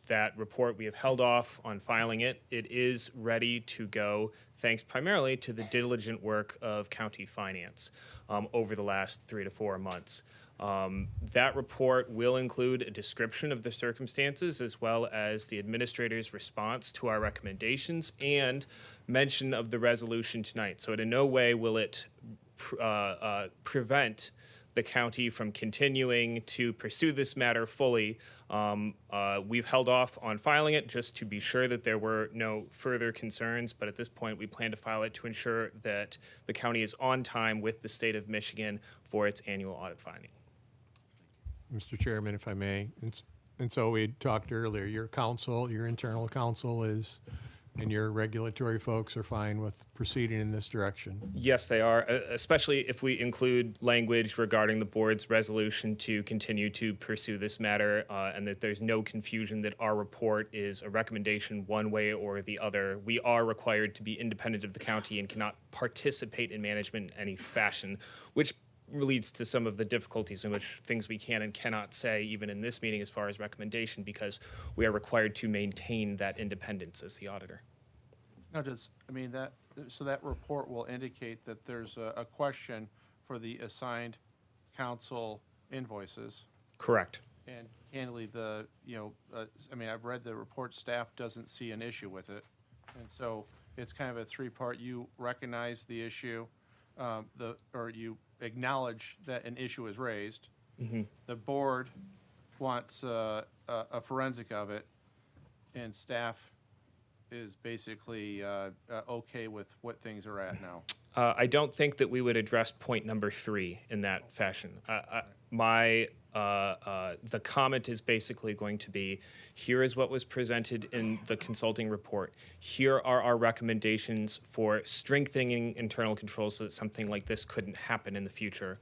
That report, we have held off on filing it. It is ready to go, thanks primarily to the diligent work of county finance over the last 3 to 4 months. That report will include a description of the circumstances as well as the administrator's response to our recommendations and mention of the resolution tonight. So in no way will it prevent the county from continuing to pursue this matter fully. We've held off on filing it just to be sure that there were no further concerns, but at this point we plan to file it to ensure that the county is on time with the state of Michigan for its annual audit finding. Mr. Chairman, if I may, and so we talked earlier, your counsel, your internal counsel is, and your regulatory folks are fine with proceeding in this direction? Yes, they are, especially if we include language regarding the board's resolution to continue to pursue this matter, and that there's no confusion that our report is a recommendation one way or the other. We are required to be independent of the county and cannot participate in management in any fashion, which leads to some of the difficulties in which things we can and cannot say even in this meeting as far as recommendation, because we are required to maintain that independence as the auditor. Now, so that report will indicate that there's a question for the assigned council invoices. Correct. And candidly, I mean, I've read the report, staff doesn't see an issue with it. And so it's kind of a three-part. You recognize the issue, or you acknowledge that an issue is raised. The board wants a forensic of it, and staff is basically okay with what things are at now. I don't think that we would address point number 3 in that fashion. The comment is basically going to be, here is what was presented in the consulting report. Here are our recommendations for strengthening internal controls so that something like this couldn't happen in the future.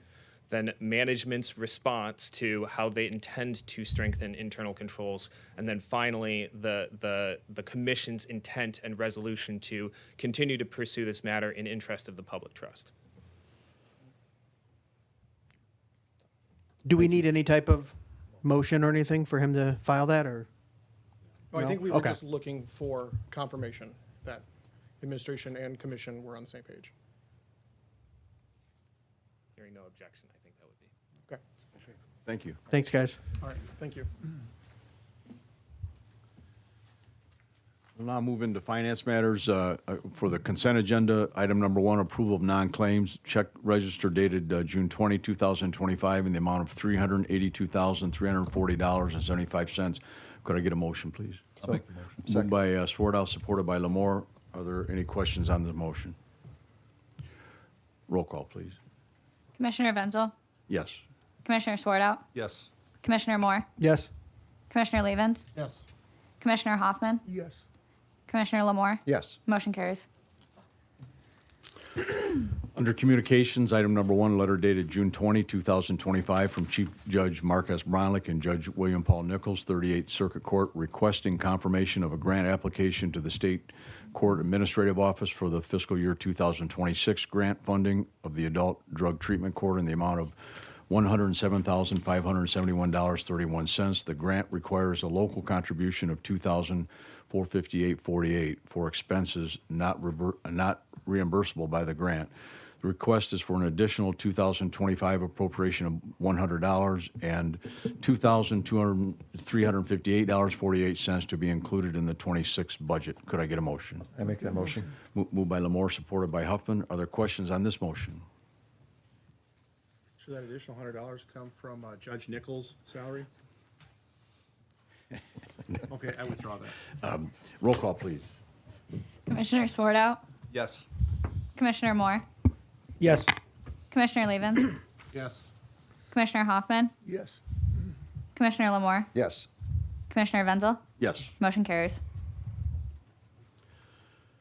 Then management's response to how they intend to strengthen internal controls, and then finally the commission's intent and resolution to continue to pursue this matter in interest of the public trust. Do we need any type of motion or anything for him to file that, or? I think we No? were Okay. just looking for confirmation that administration and commission were on the same page. Hearing no objection, I think that would be. Okay. Thank you. Thanks, guys. All right. Thank you. We'll now move into finance matters. For the consent agenda, item number 1, approval of non-claims. Check register dated June 20, 2025 in the amount of $382,340.75. Could I get a motion, please? I'll make the motion. Moved by Swartout, supported by Lamore. Are there any questions on the motion? Roll call, please. Commissioner Wenzel, Yes. Commissioner Swartout, Yes. Commissioner Moore, Yes. Commissioner Levens, Yes. Commissioner Hoffman, Yes. Commissioner Lamore. Yes. Motion carries. Under communications, item number 1, letter dated June 20, 2025, from Chief Judge Mark S. Bronlick and Judge William Paul Nichols, 38th Circuit Court, requesting confirmation of a grant application to the State Court Administrative Office for the fiscal year 2026 grant funding of the Adult Drug Treatment Court in the amount of $107,571.31. The grant requires a local contribution of $2,458.48 for expenses not reimbursable by the grant. The request is for an additional 2025 appropriation of $100 and $2,358.48 to be included in the 26 budget. Could I get a motion? I make that motion. Moved by Lamore, supported by Huffman. Are there questions on this motion? Should that additional $100 come from Judge Nichols' salary? Okay, I withdraw that. Roll call, please. Commissioner Swartout, Yes. Commissioner Moore, Yes. Commissioner Levens, Yes. Commissioner Hoffman, Yes. Commissioner Lamore, Yes. Commissioner Wenzel. Yes. Motion carries.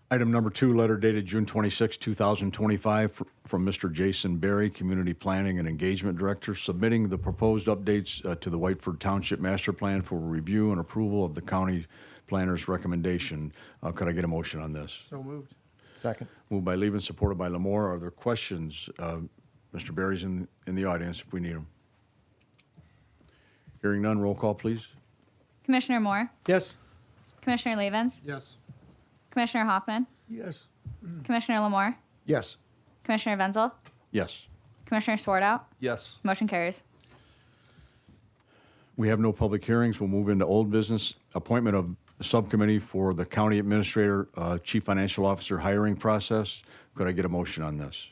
Item number 2, letter dated June 26, 2025, from Mr. Jason Berry, Community Planning and Engagement Director, submitting the proposed updates to the Whiteford Township Master Plan for review and approval of the county planner's recommendation. Could I get a motion on this? So moved. Second. Moved by Levin, supported by Lamore. Are there questions? Mr. Berry's in the audience if we need him. Hearing none, roll call, please. Commissioner Moore, Yes. Commissioner Levens, Yes. Commissioner Hoffman, Yes. Commissioner Lamore, Yes. Commissioner Wenzel, Yes. Commissioner Swartout. Yes. Motion carries. We have no public hearings. We'll move into old business. Appointment of subcommittee for the county administrator, chief financial officer hiring process. Could I get a motion on this?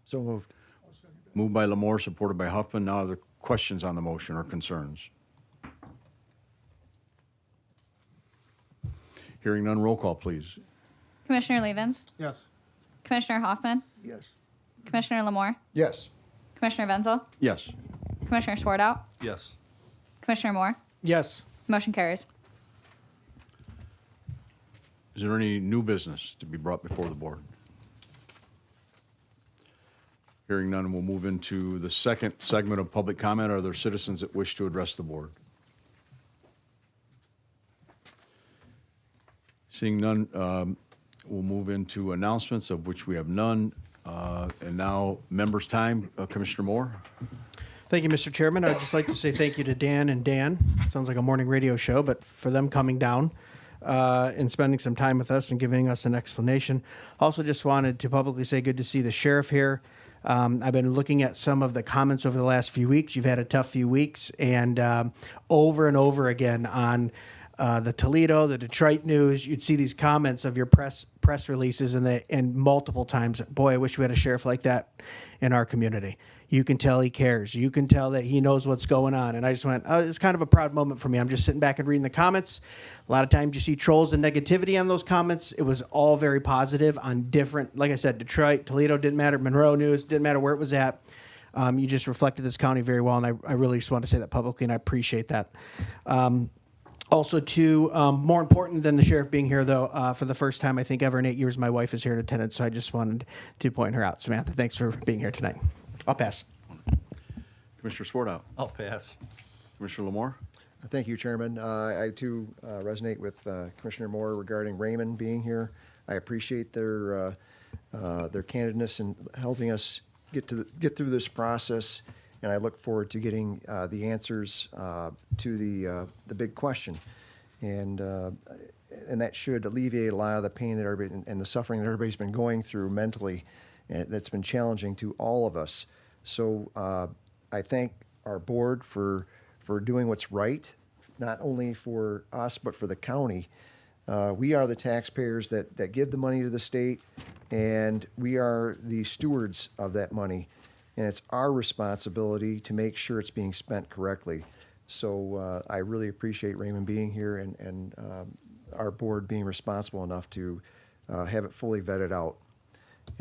So moved. Moved by Lamore, supported by Huffman. Now, are there questions on the motion or concerns? Hearing none, roll call, please. Commissioner Levens, Yes. Commissioner Hoffman, Yes. Commissioner Lamore, Yes. Commissioner Wenzel, Yes. Commissioner Swartout, Yes. Commissioner Moore. Yes. Motion carries. Is there any new business to be brought before the board? Hearing none, we'll move into the second segment of public comment. Are there citizens that wish to address the board? Seeing none, we'll move into announcements, of which we have none. And now, members' time. Commissioner Moore? Thank you, Mr. Chairman. I'd just like to say thank you to Dan and Dan. Sounds like a morning radio show, but for them coming down and spending some time with us and giving us an explanation. Also just wanted to publicly say good to see the sheriff here. I've been looking at some of the comments over the last few weeks. You've had a tough few weeks, and over and over again on the Toledo, the Detroit News, you'd see these comments of your press releases, and multiple times, boy, I wish we had a sheriff like that in our community. You can tell he cares. You can tell that he knows what's going on. And I just went, oh, it's kind of a proud moment for me. I'm just sitting back and reading the comments. A lot of times you see trolls and negativity on those comments. It was all very positive on different, like I said, Detroit, Toledo, didn't matter, Monroe News, didn't matter where it was at. You just reflected this county very well, and I really just want to say that publicly, and I appreciate that. Also, too, more important than the sheriff being here, though, for the first time, I think, ever in 8 years, my wife is here in attendance, so I just wanted to point her out. Samantha, thanks for being here tonight. I'll pass. Commissioner Swartout. I'll pass. Commissioner Lamore. Thank you, Chairman. I too resonate with Commissioner Moore regarding Raymond being here. I appreciate their candidness in helping us get through this process, and I look forward to getting the answers to the big question, and that should alleviate a lot of the pain that everybody and the suffering that everybody's been going through mentally, and that's been challenging to all of us. So I thank our board for doing what's right, not only for us, but for the county. We are the taxpayers that give the money to the state, and we are the stewards of that money. And it's our responsibility to make sure it's being spent correctly. So I really appreciate Raymond being here and our board being responsible enough to have it fully vetted out.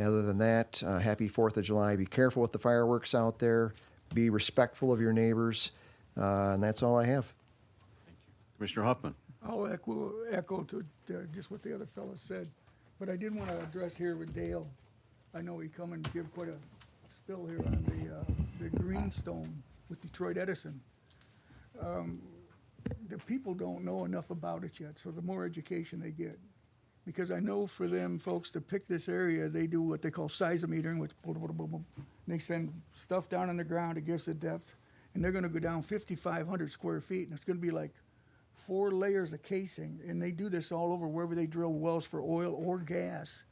Other than that, happy 4th of July. Be careful with the fireworks out there. Be respectful of your neighbors. And that's all I have. Commissioner Huffman. I'll echo to just what the other fellow said, but I did want to address here with Dale. I know he come and give quite a spill here on the greenstone with Detroit Edison. The people don't know enough about it yet, so the more education they get. Because I know for them folks to pick this area, they do what they call seismometering, which they send stuff down on the ground, it gives the depth, and they're gonna go down 5,500 square feet, and it's gonna be like 4 layers of casing, and they do this all over wherever they drill wells for oil or gas.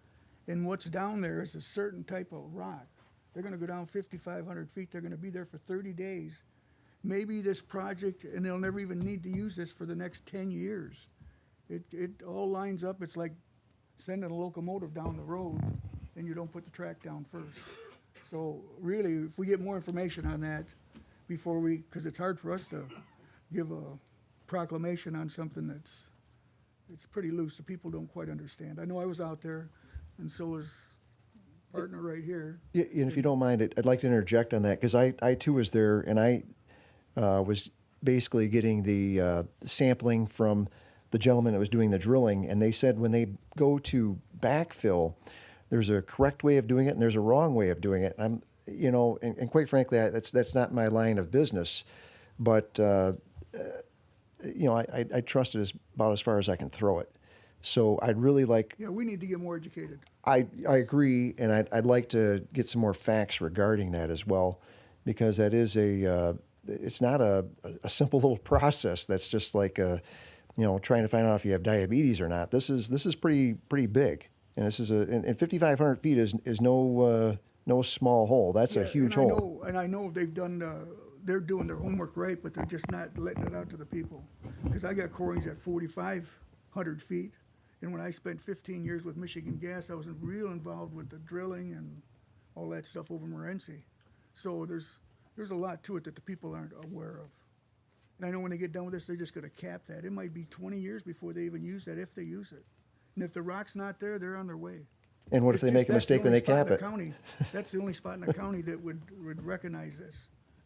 And what's down there is a certain type of rock. They're gonna go down 5,500 feet, they're gonna be there for 30 days. Maybe this project, and they'll never even need to use this for the next 10 years. It all lines up. It's like sending a locomotive down the road and you don't put the track down first. So really, if we get more information on that before because it's hard for us to give a proclamation on something it's pretty loose, so people don't quite understand. I know I was out there, and so was partner right here. Yeah, and if you don't mind, I'd like to interject on that, because I too was there, and I was basically getting the sampling from the gentleman that was doing the drilling, and they said when they go to backfill, there's a correct way of doing it and there's a wrong way of doing it. And and quite frankly, that's not my line of business, but I trust it about as far as I can throw it. So I'd really like. Yeah, we need to get more educated. I agree, and I'd like to get some more facts regarding that as well, because that is it's not a simple little process. That's just like trying to find out if you have diabetes or not. This is pretty big, and this is and 5,500 feet is no small hole. That's a huge hole. I know they've done. They're doing their homework right, but they're just not letting it out to the people. Because I got corings at 4,500 feet, and when I spent 15 years with Michigan Gas, I was real involved with the drilling and all that stuff over Morenci. So there's a lot to it that the people aren't aware of. And I know when they get done with this, they're just going to cap that. It might be 20 years before they even use that, if they use it. And if the rock's not there, they're on their way. And what if they make a mistake when they cap it? That's the only spot in the county that would recognize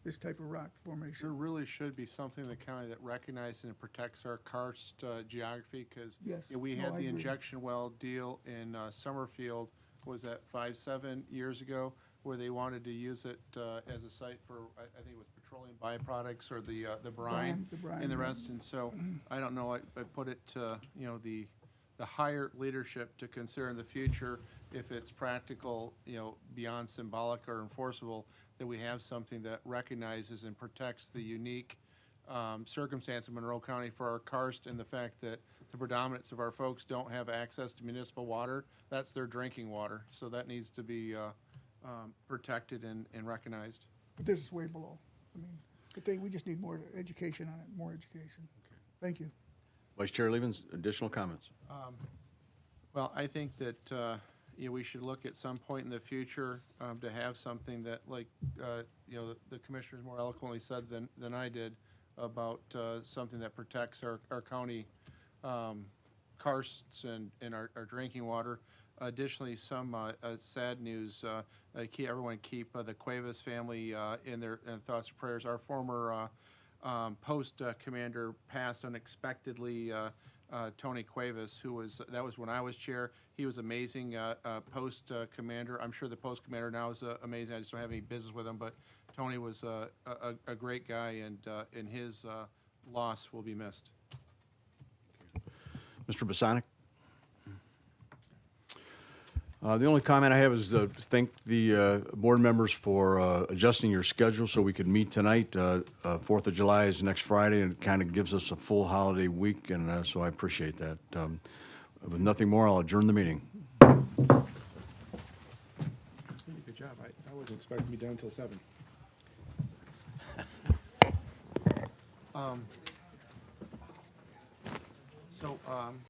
this type of rock formation. There really should be something in the county that recognizes and protects our karst geography, because we had the injection well deal in Summerfield, was that 5-7 years ago, where they wanted to use it as a site for, I think it was petroleum byproducts or the brine and the rest. And so I don't know, I put it to the higher leadership to consider in the future, if it's practical, beyond symbolic or enforceable, that we have something that recognizes and protects the unique circumstance of Monroe County for our karst, and the fact that the predominance of our folks don't have access to municipal water. That's their drinking water. So that needs to be protected and recognized. But this is way below. I mean, we just need more education on it, more education. Thank you. Vice Chair Levens, additional comments? Well, I think that, we should look at some point in the future to have something that, like, the commissioners more eloquently said than I did about something that protects our county karsts and our drinking water. Additionally, some sad news, everyone keep the Cuevas family in their thoughts and prayers. Our former post commander passed unexpectedly, Tony Cuevas, that was when I was chair. He was amazing post commander. I'm sure the post commander now is amazing. I just don't have any business with him, but Tony was a great guy, and his loss will be missed. Mr. Bosanic? The only comment I have is to thank the board members for adjusting your schedule so we could meet tonight. 4th of July is next Friday, and it kind of gives us a full holiday week, and so I appreciate that. With nothing more, I'll adjourn the meeting. Good job. I wasn't expecting to be done until 7.